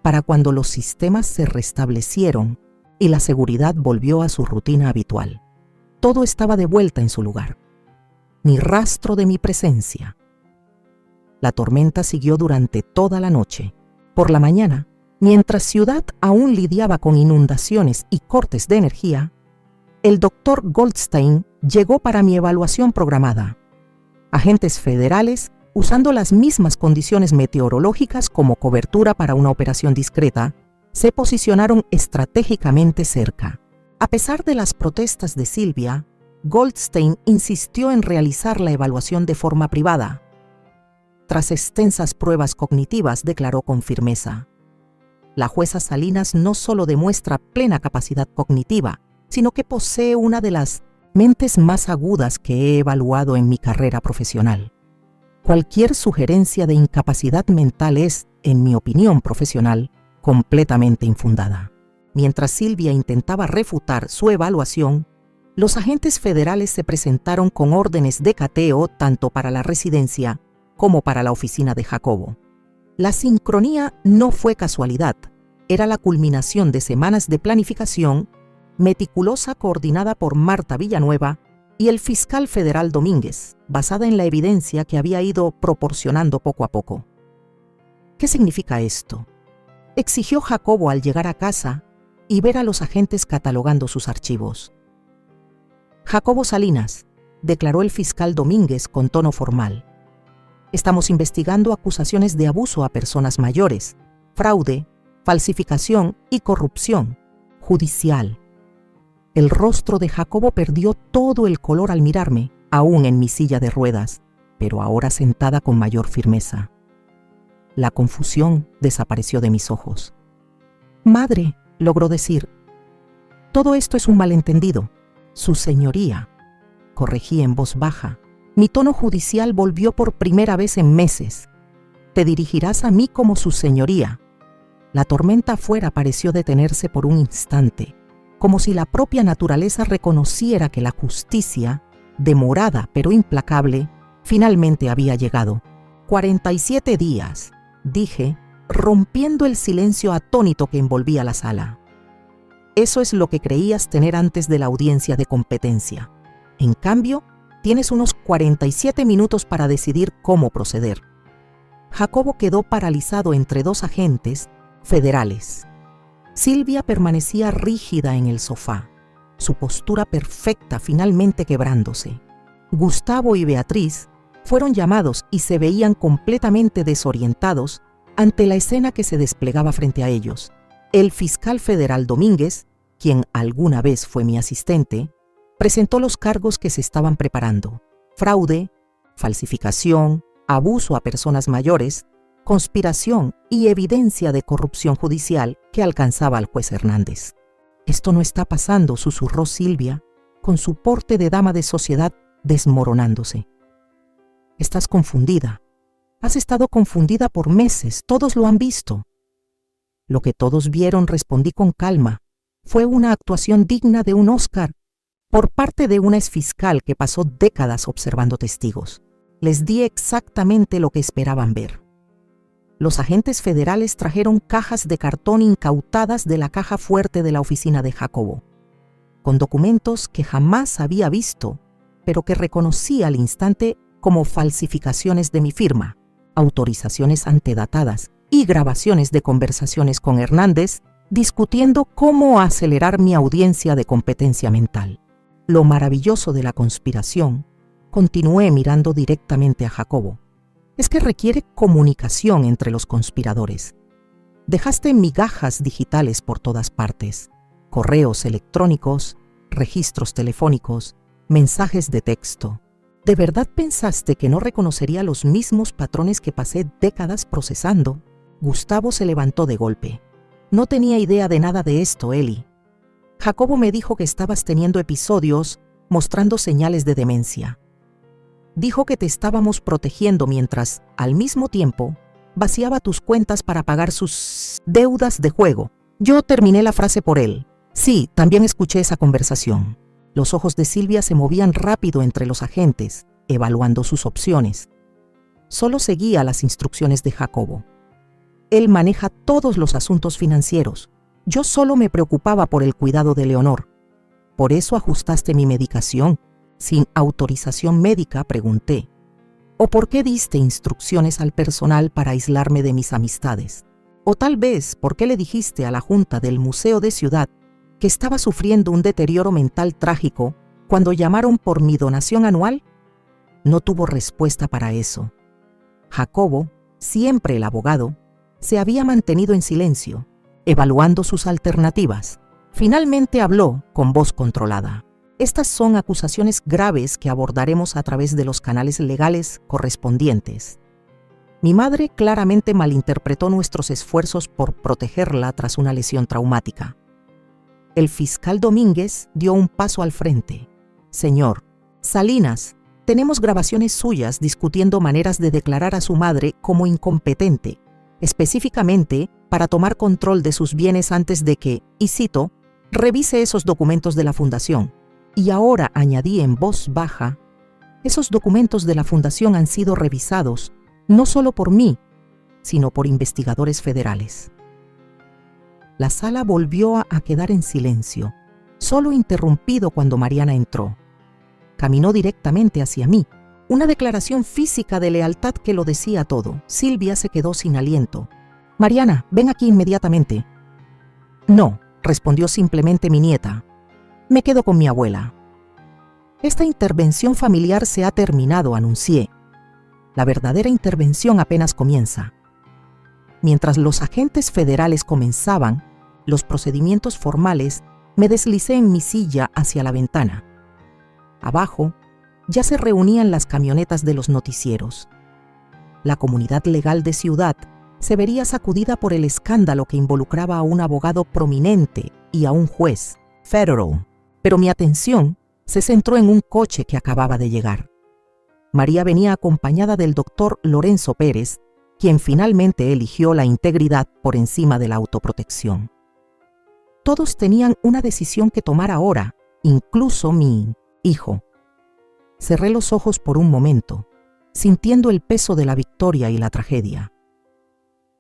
Para cuando los sistemas se restablecieron y la seguridad volvió a su rutina habitual, todo estaba de vuelta en su lugar. Ni rastro de mi presencia. La tormenta siguió durante toda la noche. Por la mañana, mientras Ciudad aún lidiaba con inundaciones y cortes de energía, el doctor Goldstein llegó para mi evaluación programada. Agentes federales, usando las mismas condiciones meteorológicas como cobertura para una operación discreta, se posicionaron estratégicamente cerca. A pesar de las protestas de Silvia, Goldstein insistió en realizar la evaluación de forma privada. Tras extensas pruebas cognitivas, declaró con firmeza: la jueza Salinas no solo demuestra plena capacidad cognitiva, sino que posee una de las mentes más agudas que he evaluado en mi carrera profesional. Cualquier sugerencia de incapacidad mental es, en mi opinión profesional, completamente infundada. Mientras Silvia intentaba refutar su evaluación, los agentes federales se presentaron con órdenes de cateo tanto para la residencia como para la oficina de Jacobo. La sincronía no fue casualidad, era la culminación de semanas de planificación meticulosa coordinada por Marta Villanueva y el fiscal federal Domínguez, basada en la evidencia que había ido proporcionando poco a poco. ¿Qué significa esto?, exigió Jacobo al llegar a casa y ver a los agentes catalogando sus archivos. Jacobo Salinas, declaró el fiscal Domínguez con tono formal. Estamos investigando acusaciones de abuso a personas mayores, fraude, falsificación y corrupción judicial. El rostro de Jacobo perdió todo el color al mirarme, aún en mi silla de ruedas, pero ahora sentada con mayor firmeza. La confusión desapareció de mis ojos. «Madre», logró decir, «todo esto es un malentendido. Su señoría», corregí en voz baja. Mi tono judicial volvió por primera vez en meses. «Te dirigirás a mí como su señoría». La tormenta afuera pareció detenerse por un instante, como si la propia naturaleza reconociera que la justicia, demorada pero implacable, finalmente había llegado. 47 días, dije, rompiendo el silencio atónito que envolvía la sala. Eso es lo que creías tener antes de la audiencia de competencia. En cambio, tienes unos 47 minutos para decidir cómo proceder. Jacobo quedó paralizado entre dos agentes federales. Silvia permanecía rígida en el sofá, su postura perfecta finalmente quebrándose. Gustavo y Beatriz fueron llamados y se veían completamente desorientados ante la escena que se desplegaba frente a ellos. El fiscal federal Domínguez, quien alguna vez fue mi asistente, presentó los cargos que se estaban preparando: fraude, falsificación, abuso a personas mayores, conspiración y evidencia de corrupción judicial que alcanzaba al juez Hernández. «Esto no está pasando», susurró Silvia, con su porte de dama de sociedad desmoronándose. «Estás confundida. Has estado confundida por meses, todos lo han visto». «Lo que todos vieron», respondí con calma, «fue una actuación digna de un Oscar por parte de una exfiscal que pasó décadas observando testigos. Les di exactamente lo que esperaban ver». Los agentes federales trajeron cajas de cartón incautadas de la caja fuerte de la oficina de Jacobo, con documentos que jamás había visto, pero que reconocí al instante como falsificaciones de mi firma, autorizaciones antedatadas y grabaciones de conversaciones con Hernández discutiendo cómo acelerar mi audiencia de competencia mental. Lo maravilloso de la conspiración, continué mirando directamente a Jacobo, es que requiere comunicación entre los conspiradores. Dejaste migajas digitales por todas partes, correos electrónicos, registros telefónicos, mensajes de texto. ¿De verdad pensaste que no reconocería los mismos patrones que pasé décadas procesando? Gustavo se levantó de golpe. «No tenía idea de nada de esto, Eli. Jacobo me dijo que estabas teniendo episodios mostrando señales de demencia. Dijo que te estábamos protegiendo mientras, al mismo tiempo, vaciaba tus cuentas para pagar sus deudas de juego». Yo terminé la frase por él. «Sí, también escuché esa conversación». Los ojos de Silvia se movían rápido entre los agentes, evaluando sus opciones. Solo seguía las instrucciones de Jacobo. Él maneja todos los asuntos financieros. Yo solo me preocupaba por el cuidado de Leonor. «¿Por eso ajustaste mi medicación sin autorización médica?», pregunté. «¿O por qué diste instrucciones al personal para aislarme de mis amistades? O tal vez, ¿por qué le dijiste a la Junta del Museo de Ciudad que estaba sufriendo un deterioro mental trágico cuando llamaron por mi donación anual?» No tuvo respuesta para eso. Jacobo, siempre el abogado, se había mantenido en silencio, evaluando sus alternativas. Finalmente habló con voz controlada. «Estas son acusaciones graves que abordaremos a través de los canales legales correspondientes. Mi madre claramente malinterpretó nuestros esfuerzos por protegerla tras una lesión traumática». El fiscal Domínguez dio un paso al frente. «Señor Salinas, tenemos grabaciones suyas discutiendo maneras de declarar a su madre como incompetente, específicamente para tomar control de sus bienes antes de que, y cito, revise esos documentos de la fundación». Y ahora añadí en voz baja, «Esos documentos de la fundación han sido revisados no solo por mí, sino por investigadores federales». La sala volvió a quedar en silencio, solo interrumpido cuando Mariana entró. Caminó directamente hacia mí, una declaración física de lealtad que lo decía todo. Silvia se quedó sin aliento. «Mariana, ven aquí inmediatamente». «No», respondió simplemente mi nieta. «Me quedo con mi abuela». «Esta intervención familiar se ha terminado», anuncié. «La verdadera intervención apenas comienza». Mientras los agentes federales comenzaban los procedimientos formales, me deslicé en mi silla hacia la ventana. Abajo ya se reunían las camionetas de los noticieros. La comunidad legal de Ciudad se vería sacudida por el escándalo que involucraba a un abogado prominente y a un juez federal, pero mi atención se centró en un coche que acababa de llegar. María venía acompañada del doctor Lorenzo Pérez, quien finalmente eligió la integridad por encima de la autoprotección. Todos tenían una decisión que tomar ahora, incluso mi hijo. Cerré los ojos por un momento, sintiendo el peso de la victoria y la tragedia.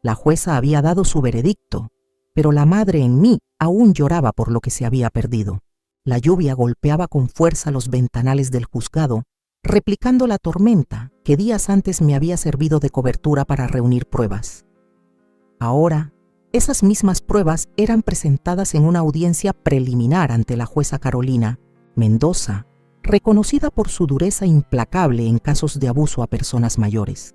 La jueza había dado su veredicto, pero la madre en mí aún lloraba por lo que se había perdido. La lluvia golpeaba con fuerza los ventanales del juzgado, replicando la tormenta que días antes me había servido de cobertura para reunir pruebas. Ahora, esas mismas pruebas eran presentadas en una audiencia preliminar ante la jueza Carolina Mendoza, reconocida por su dureza implacable en casos de abuso a personas mayores.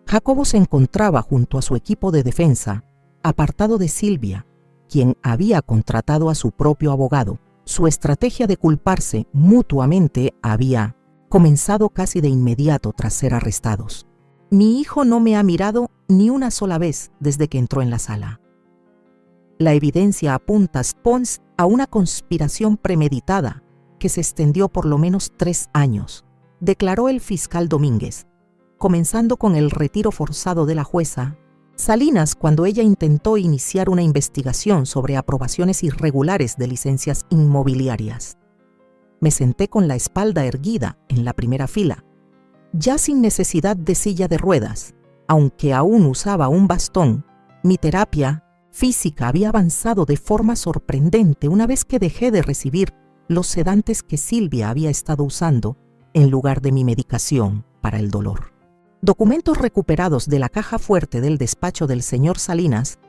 Jacobo se encontraba junto a su equipo de defensa, apartado de Silvia, quien había contratado a su propio abogado. Su estrategia de culparse mutuamente había comenzado casi de inmediato tras ser arrestados. Mi hijo no me ha mirado ni una sola vez desde que entró en la sala. La evidencia apunta Pons a una conspiración premeditada que se extendió por lo menos 3 años, declaró el fiscal Domínguez, comenzando con el retiro forzado de la jueza Salinas cuando ella intentó iniciar una investigación sobre aprobaciones irregulares de licencias inmobiliarias. Me senté con la espalda erguida en la primera fila, ya sin necesidad de silla de ruedas, aunque aún usaba un bastón. Mi terapia física había avanzado de forma sorprendente una vez que dejé de recibir los sedantes que Silvia había estado usando en lugar de mi medicación para el dolor. Documentos recuperados de la caja fuerte del despacho del señor Salinas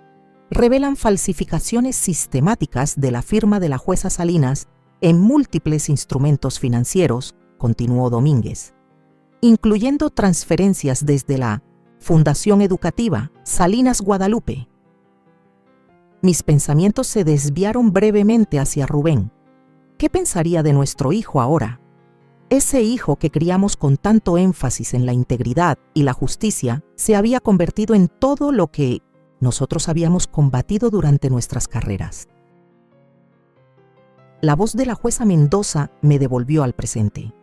revelan falsificaciones sistemáticas de la firma de la jueza Salinas en múltiples instrumentos financieros, continuó Domínguez, incluyendo transferencias desde la Fundación Educativa Salinas Guadalupe. Mis pensamientos se desviaron brevemente hacia Rubén. ¿Qué pensaría de nuestro hijo ahora? Ese hijo que criamos con tanto énfasis en la integridad y la justicia se había convertido en todo lo que nosotros habíamos combatido durante nuestras carreras. La voz de la jueza Mendoza me devolvió al presente.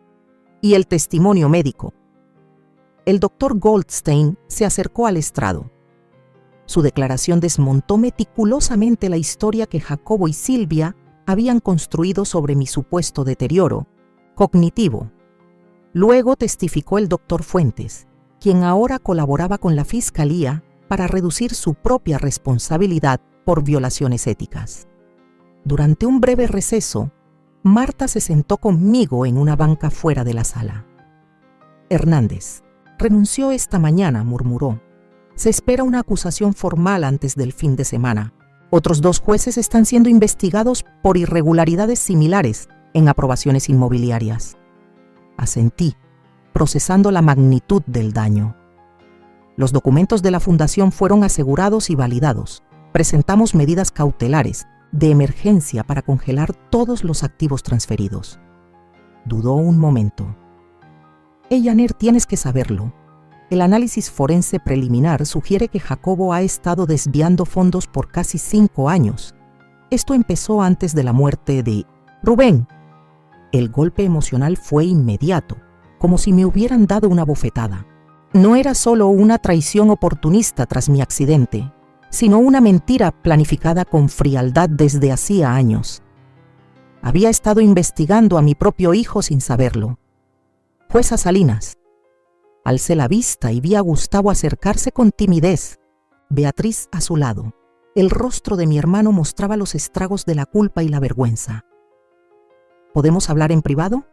Y el testimonio médico. El doctor Goldstein se acercó al estrado. Su declaración desmontó meticulosamente la historia que Jacobo y Silvia habían construido sobre mi supuesto deterioro cognitivo. Luego testificó el doctor Fuentes, quien ahora colaboraba con la Fiscalía para reducir su propia responsabilidad por violaciones éticas. Durante un breve receso, Marta se sentó conmigo en una banca fuera de la sala. Hernández renunció esta mañana, murmuró. Se espera una acusación formal antes del fin de semana. Otros 2 jueces están siendo investigados por irregularidades similares en aprobaciones inmobiliarias. Asentí, procesando la magnitud del daño. Los documentos de la fundación fueron asegurados y validados. Presentamos medidas cautelares de emergencia para congelar todos los activos transferidos. Dudó un momento. Janer, tienes que saberlo. El análisis forense preliminar sugiere que Jacobo ha estado desviando fondos por casi 5 años. Esto empezó antes de la muerte de Rubén. El golpe emocional fue inmediato, como si me hubieran dado una bofetada. No era solo una traición oportunista tras mi accidente, sino una mentira planificada con frialdad desde hacía años. Había estado investigando a mi propio hijo sin saberlo. Jueza Salinas. Alcé la vista y vi a Gustavo acercarse con timidez, Beatriz a su lado. El rostro de mi hermano mostraba los estragos de la culpa y la vergüenza. ¿Podemos hablar en privado?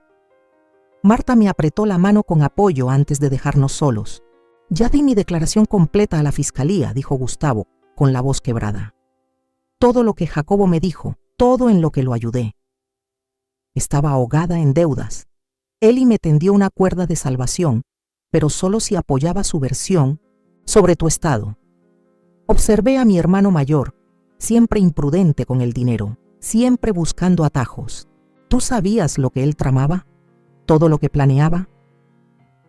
Marta me apretó la mano con apoyo antes de dejarnos solos. Ya di mi declaración completa a la fiscalía, dijo Gustavo, con la voz quebrada. Todo lo que Jacobo me dijo, todo en lo que lo ayudé. Estaba ahogada en deudas. Eli me tendió una cuerda de salvación, pero solo si apoyaba su versión sobre tu estado. Observé a mi hermano mayor, siempre imprudente con el dinero, siempre buscando atajos. ¿Tú sabías lo que él tramaba? ¿Todo lo que planeaba?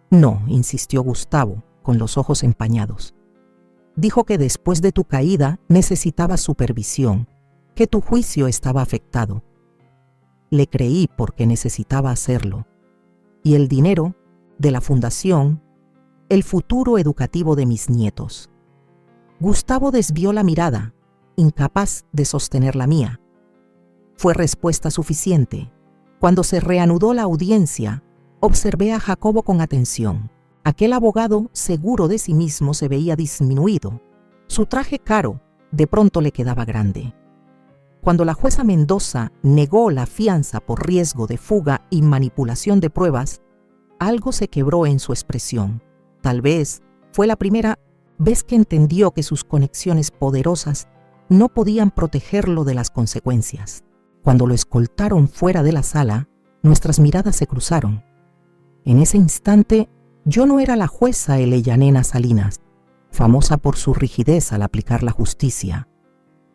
No, insistió Gustavo, con los ojos empañados. Dijo que después de tu caída necesitabas supervisión, que tu juicio estaba afectado. Le creí porque necesitaba hacerlo. Y el dinero de la fundación, el futuro educativo de mis nietos. Gustavo desvió la mirada, incapaz de sostener la mía. Fue respuesta suficiente. Cuando se reanudó la audiencia, observé a Jacobo con atención. Aquel abogado, seguro de sí mismo, se veía disminuido. Su traje caro de pronto le quedaba grande. Cuando la jueza Mendoza negó la fianza por riesgo de fuga y manipulación de pruebas, algo se quebró en su expresión. Tal vez fue la primera vez que entendió que sus conexiones poderosas no podían protegerlo de las consecuencias. Cuando lo escoltaron fuera de la sala, nuestras miradas se cruzaron. En ese instante, yo no era la jueza Elellanena Salinas, famosa por su rigidez al aplicar la justicia.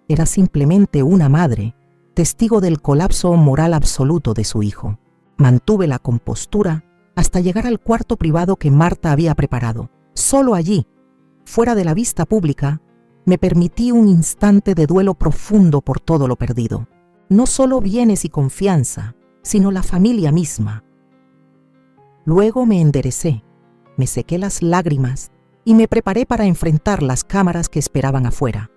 Era simplemente una madre, testigo del colapso moral absoluto de su hijo. Mantuve la compostura hasta llegar al cuarto privado que Marta había preparado. Solo allí, fuera de la vista pública, me permití un instante de duelo profundo por todo lo perdido. No solo bienes y confianza, sino la familia misma. Luego me enderecé, me sequé las lágrimas y me preparé para enfrentar las cámaras que esperaban afuera.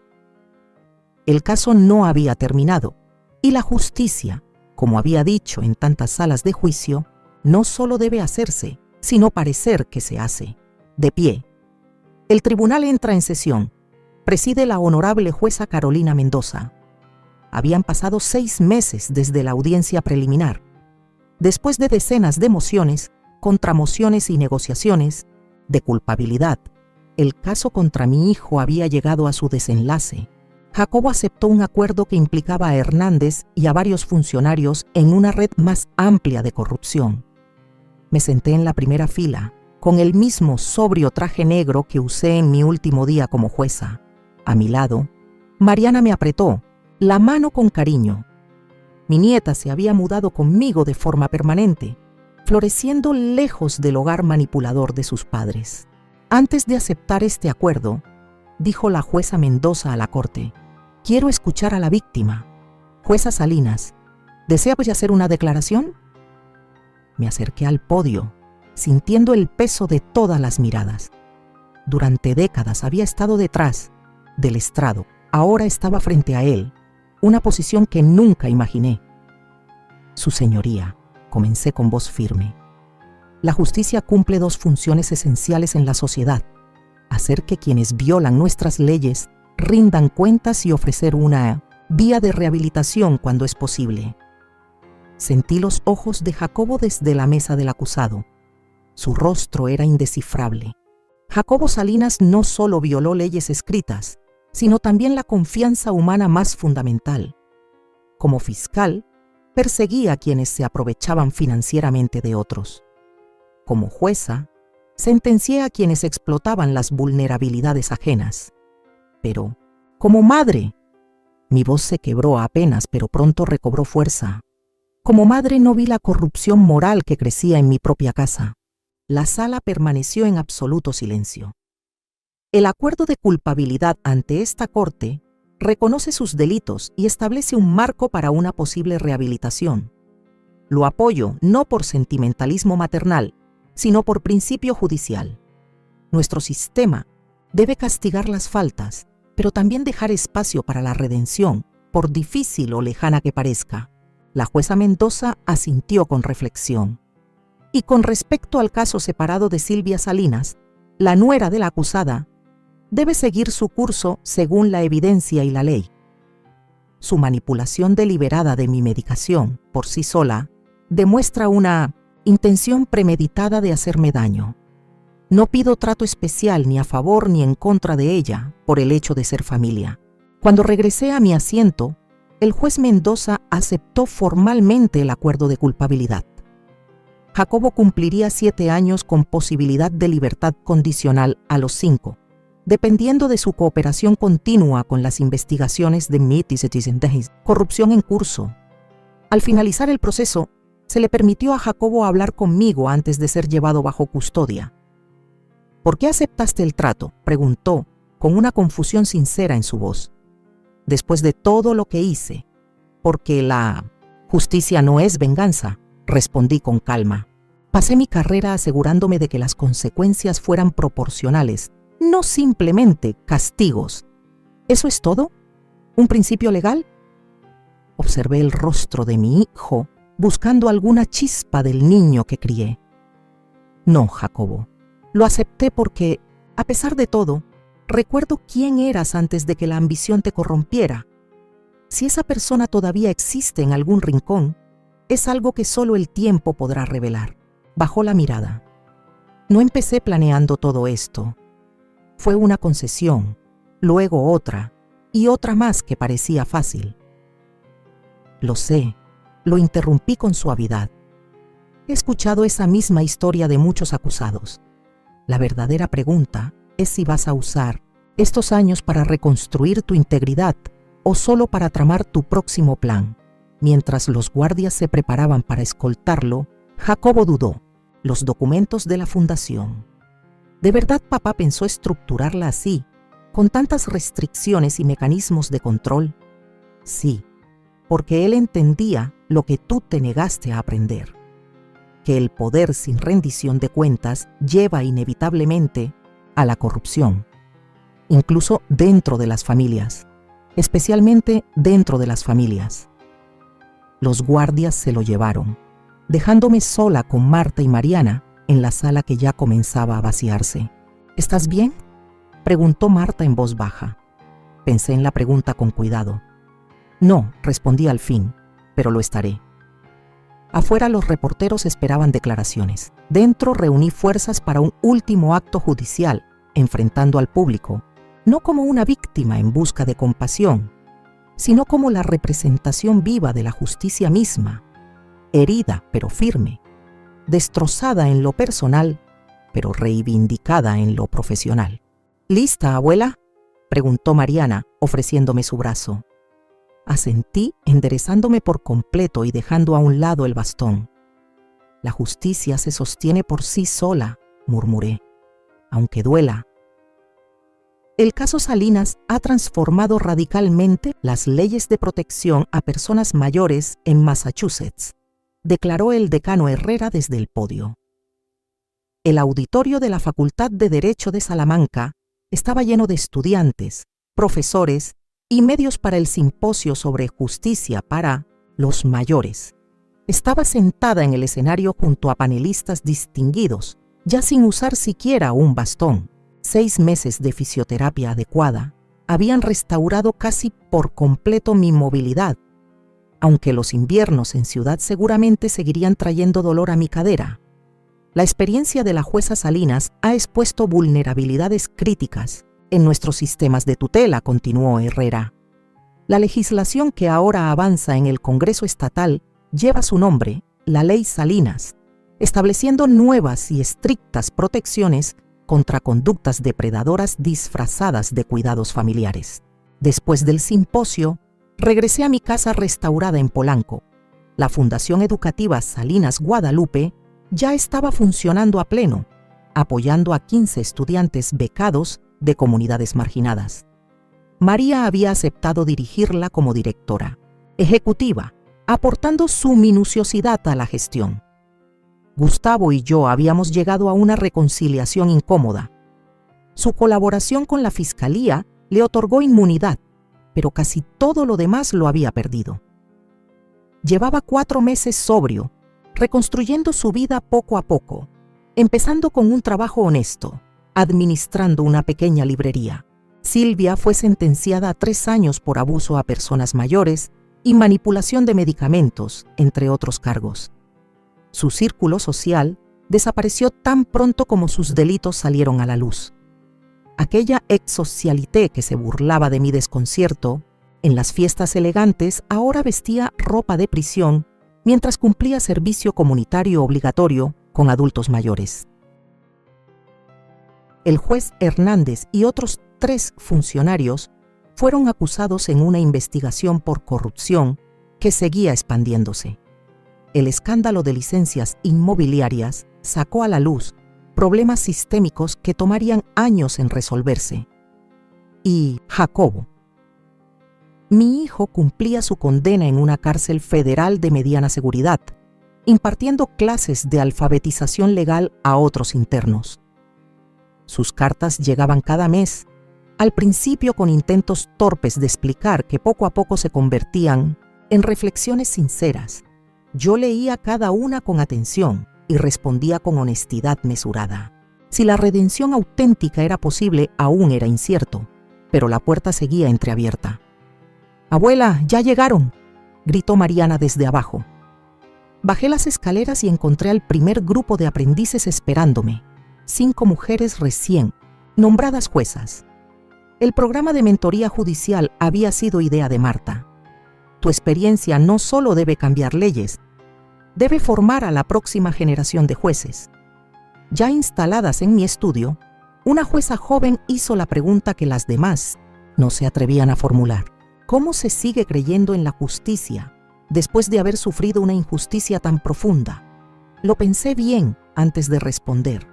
El caso no había terminado y la justicia, como había dicho en tantas salas de juicio, no solo debe hacerse, sino parecer que se hace. De pie. El tribunal entra en sesión. Preside la honorable jueza Carolina Mendoza. Habían pasado 6 meses desde la audiencia preliminar. Después de decenas de mociones, contramociones y negociaciones, de culpabilidad, el caso contra mi hijo había llegado a su desenlace. Jacobo aceptó un acuerdo que implicaba a Hernández y a varios funcionarios en una red más amplia de corrupción. Me senté en la primera fila, con el mismo sobrio traje negro que usé en mi último día como jueza. A mi lado, Mariana me apretó la mano con cariño. Mi nieta se había mudado conmigo de forma permanente, floreciendo lejos del hogar manipulador de sus padres. Antes de aceptar este acuerdo, dijo la jueza Mendoza a la corte: «Quiero escuchar a la víctima. Jueza Salinas, ¿desea hacer una declaración?». Me acerqué al podio, sintiendo el peso de todas las miradas. Durante décadas había estado detrás del estrado, ahora estaba frente a él, una posición que nunca imaginé. «Su señoría», comencé con voz firme, «la justicia cumple 2 funciones esenciales en la sociedad: hacer que quienes violan nuestras leyes rindan cuentas y ofrecer una vía de rehabilitación cuando es posible». Sentí los ojos de Jacobo desde la mesa del acusado. Su rostro era indescifrable. Jacobo Salinas no solo violó leyes escritas, sino también la confianza humana más fundamental. Como fiscal, perseguía a quienes se aprovechaban financieramente de otros. Como jueza, sentencié a quienes explotaban las vulnerabilidades ajenas. Pero, como madre, mi voz se quebró apenas, pero pronto recobró fuerza. Como madre no vi la corrupción moral que crecía en mi propia casa. La sala permaneció en absoluto silencio. El acuerdo de culpabilidad ante esta corte reconoce sus delitos y establece un marco para una posible rehabilitación. Lo apoyo no por sentimentalismo maternal, sino por principio judicial. Nuestro sistema debe castigar las faltas, pero también dejar espacio para la redención, por difícil o lejana que parezca. La jueza Mendoza asintió con reflexión. Y con respecto al caso separado de Silvia Salinas, la nuera de la acusada debe seguir su curso según la evidencia y la ley. Su manipulación deliberada de mi medicación, por sí sola, demuestra una intención premeditada de hacerme daño. No pido trato especial ni a favor ni en contra de ella por el hecho de ser familia. Cuando regresé a mi asiento, el juez Mendoza aceptó formalmente el acuerdo de culpabilidad. Jacobo cumpliría 7 años con posibilidad de libertad condicional a los 5, dependiendo de su cooperación continua con las investigaciones de corrupción en curso. Al finalizar el proceso, se le permitió a Jacobo hablar conmigo antes de ser llevado bajo custodia. «¿Por qué aceptaste el trato?», preguntó, con una confusión sincera en su voz. «Después de todo lo que hice». «Porque la justicia no es venganza», respondí con calma. Pasé mi carrera asegurándome de que las consecuencias fueran proporcionales, no simplemente castigos. ¿Eso es todo? ¿Un principio legal? Observé el rostro de mi hijo, buscando alguna chispa del niño que crié. No, Jacobo, lo acepté porque, a pesar de todo, recuerdo quién eras antes de que la ambición te corrompiera. Si esa persona todavía existe en algún rincón, es algo que solo el tiempo podrá revelar. Bajó la mirada. No empecé planeando todo esto. Fue una concesión, luego otra, y otra más que parecía fácil. Lo sé, lo interrumpí con suavidad. He escuchado esa misma historia de muchos acusados. La verdadera pregunta es si vas a usar estos años para reconstruir tu integridad o solo para tramar tu próximo plan. Mientras los guardias se preparaban para escoltarlo, Jacobo dudó. los documentos de la fundación. ¿De verdad papá pensó estructurarla así, con tantas restricciones y mecanismos de control? Sí, porque él entendía lo que tú te negaste a aprender, que el poder sin rendición de cuentas lleva inevitablemente a la corrupción, incluso dentro de las familias, especialmente dentro de las familias. Los guardias se lo llevaron, dejándome sola con Marta y Mariana en la sala que ya comenzaba a vaciarse. ¿Estás bien?, preguntó Marta en voz baja. Pensé en la pregunta con cuidado. No, respondí al fin, pero lo estaré. Afuera los reporteros esperaban declaraciones. Dentro reuní fuerzas para un último acto judicial, enfrentando al público, no como una víctima en busca de compasión, sino como la representación viva de la justicia misma, herida pero firme, destrozada en lo personal, pero reivindicada en lo profesional. ¿Lista, abuela?, preguntó Mariana, ofreciéndome su brazo. Asentí, enderezándome por completo y dejando a un lado el bastón. La justicia se sostiene por sí sola, murmuré, aunque duela. El caso Salinas ha transformado radicalmente las leyes de protección a personas mayores en Massachusetts, declaró el decano Herrera desde el podio. El auditorio de la Facultad de Derecho de Salamanca estaba lleno de estudiantes, profesores y medios para el simposio sobre justicia para los mayores. Estaba sentada en el escenario junto a panelistas distinguidos, ya sin usar siquiera un bastón. 6 meses de fisioterapia adecuada habían restaurado casi por completo mi movilidad, aunque los inviernos en ciudad seguramente seguirían trayendo dolor a mi cadera. La experiencia de la jueza Salinas ha expuesto vulnerabilidades críticas en nuestros sistemas de tutela, continuó Herrera. La legislación que ahora avanza en el Congreso Estatal lleva su nombre, la Ley Salinas, estableciendo nuevas y estrictas protecciones contra conductas depredadoras disfrazadas de cuidados familiares. Después del simposio, regresé a mi casa restaurada en Polanco. La Fundación Educativa Salinas Guadalupe ya estaba funcionando a pleno, apoyando a 15 estudiantes becados de comunidades marginadas. María había aceptado dirigirla como directora ejecutiva, aportando su minuciosidad a la gestión. Gustavo y yo habíamos llegado a una reconciliación incómoda. Su colaboración con la Fiscalía le otorgó inmunidad, pero casi todo lo demás lo había perdido. Llevaba 4 meses sobrio, reconstruyendo su vida poco a poco, empezando con un trabajo honesto, administrando una pequeña librería. Silvia fue sentenciada a 3 años por abuso a personas mayores y manipulación de medicamentos, entre otros cargos. Su círculo social desapareció tan pronto como sus delitos salieron a la luz. Aquella ex socialité que se burlaba de mi desconcierto en las fiestas elegantes ahora vestía ropa de prisión mientras cumplía servicio comunitario obligatorio con adultos mayores. El juez Hernández y otros 3 funcionarios fueron acusados en una investigación por corrupción que seguía expandiéndose. El escándalo de licencias inmobiliarias sacó a la luz problemas sistémicos que tomarían años en resolverse. Y Jacobo. Mi hijo cumplía su condena en una cárcel federal de mediana seguridad, impartiendo clases de alfabetización legal a otros internos. Sus cartas llegaban cada mes, al principio con intentos torpes de explicar que poco a poco se convertían en reflexiones sinceras. Yo leía cada una con atención y respondía con honestidad mesurada. Si la redención auténtica era posible, aún era incierto, pero la puerta seguía entreabierta. «Abuela, ya llegaron», gritó Mariana desde abajo. Bajé las escaleras y encontré al primer grupo de aprendices esperándome, 5 mujeres recién, nombradas juezas. El programa de mentoría judicial había sido idea de Marta. Tu experiencia no solo debe cambiar leyes, debe formar a la próxima generación de jueces. Ya instaladas en mi estudio, una jueza joven hizo la pregunta que las demás no se atrevían a formular. ¿Cómo se sigue creyendo en la justicia después de haber sufrido una injusticia tan profunda? Lo pensé bien antes de responder.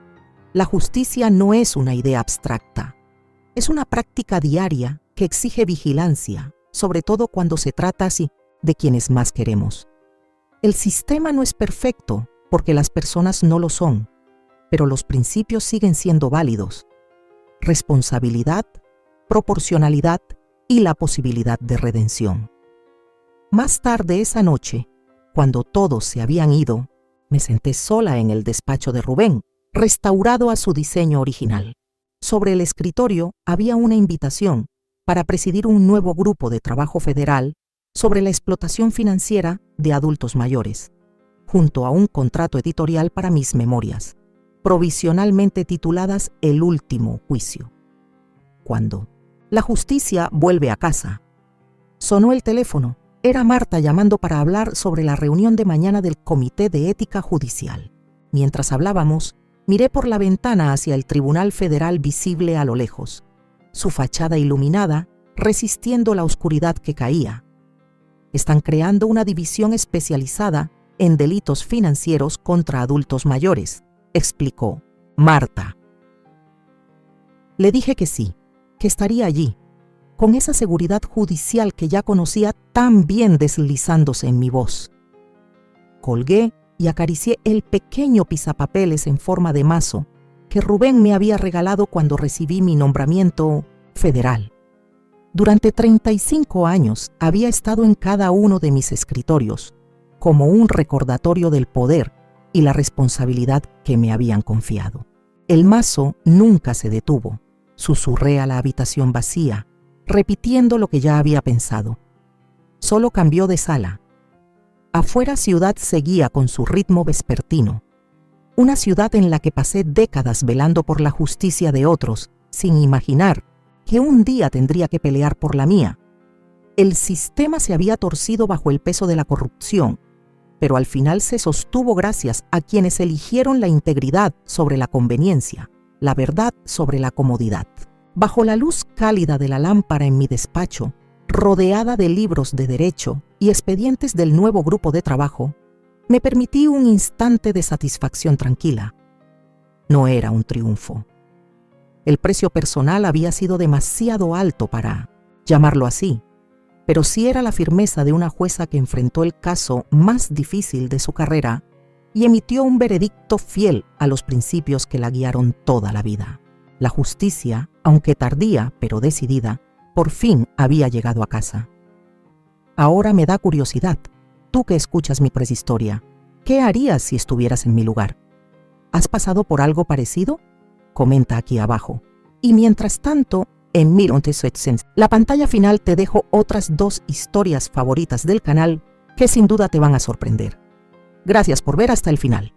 La justicia no es una idea abstracta. Es una práctica diaria que exige vigilancia, sobre todo cuando se trata así de quienes más queremos. El sistema no es perfecto porque las personas no lo son, pero los principios siguen siendo válidos. Responsabilidad, proporcionalidad y la posibilidad de redención. Más tarde esa noche, cuando todos se habían ido, me senté sola en el despacho de Rubén, restaurado a su diseño original. Sobre el escritorio había una invitación para presidir un nuevo grupo de trabajo federal sobre la explotación financiera de adultos mayores, junto a un contrato editorial para mis memorias, provisionalmente tituladas El último juicio. Cuando la justicia vuelve a casa, sonó el teléfono. Era Marta llamando para hablar sobre la reunión de mañana del Comité de Ética Judicial. Mientras hablábamos, miré por la ventana hacia el Tribunal Federal visible a lo lejos, su fachada iluminada resistiendo la oscuridad que caía. Están creando una división especializada en delitos financieros contra adultos mayores, explicó Marta. Le dije que sí, que estaría allí, con esa seguridad judicial que ya conocía tan bien deslizándose en mi voz. Colgué y acaricié el pequeño pisapapeles en forma de mazo que Rubén me había regalado cuando recibí mi nombramiento federal. Durante 35 años había estado en cada uno de mis escritorios, como un recordatorio del poder y la responsabilidad que me habían confiado. El mazo nunca se detuvo. Susurré a la habitación vacía, repitiendo lo que ya había pensado. Solo cambió de sala. Afuera ciudad seguía con su ritmo vespertino. Una ciudad en la que pasé décadas velando por la justicia de otros, sin imaginar que un día tendría que pelear por la mía. El sistema se había torcido bajo el peso de la corrupción, pero al final se sostuvo gracias a quienes eligieron la integridad sobre la conveniencia, la verdad sobre la comodidad. Bajo la luz cálida de la lámpara en mi despacho, rodeada de libros de derecho y expedientes del nuevo grupo de trabajo, me permití un instante de satisfacción tranquila. No era un triunfo. El precio personal había sido demasiado alto para llamarlo así, pero sí era la firmeza de una jueza que enfrentó el caso más difícil de su carrera y emitió un veredicto fiel a los principios que la guiaron toda la vida. La justicia, aunque tardía pero decidida, por fin había llegado a casa. Ahora me da curiosidad, tú que escuchas mi prehistoria, ¿qué harías si estuvieras en mi lugar? ¿Has pasado por algo parecido? Comenta aquí abajo. Y mientras tanto, en la pantalla final te dejo otras 2 historias favoritas del canal que sin duda te van a sorprender. Gracias por ver hasta el final.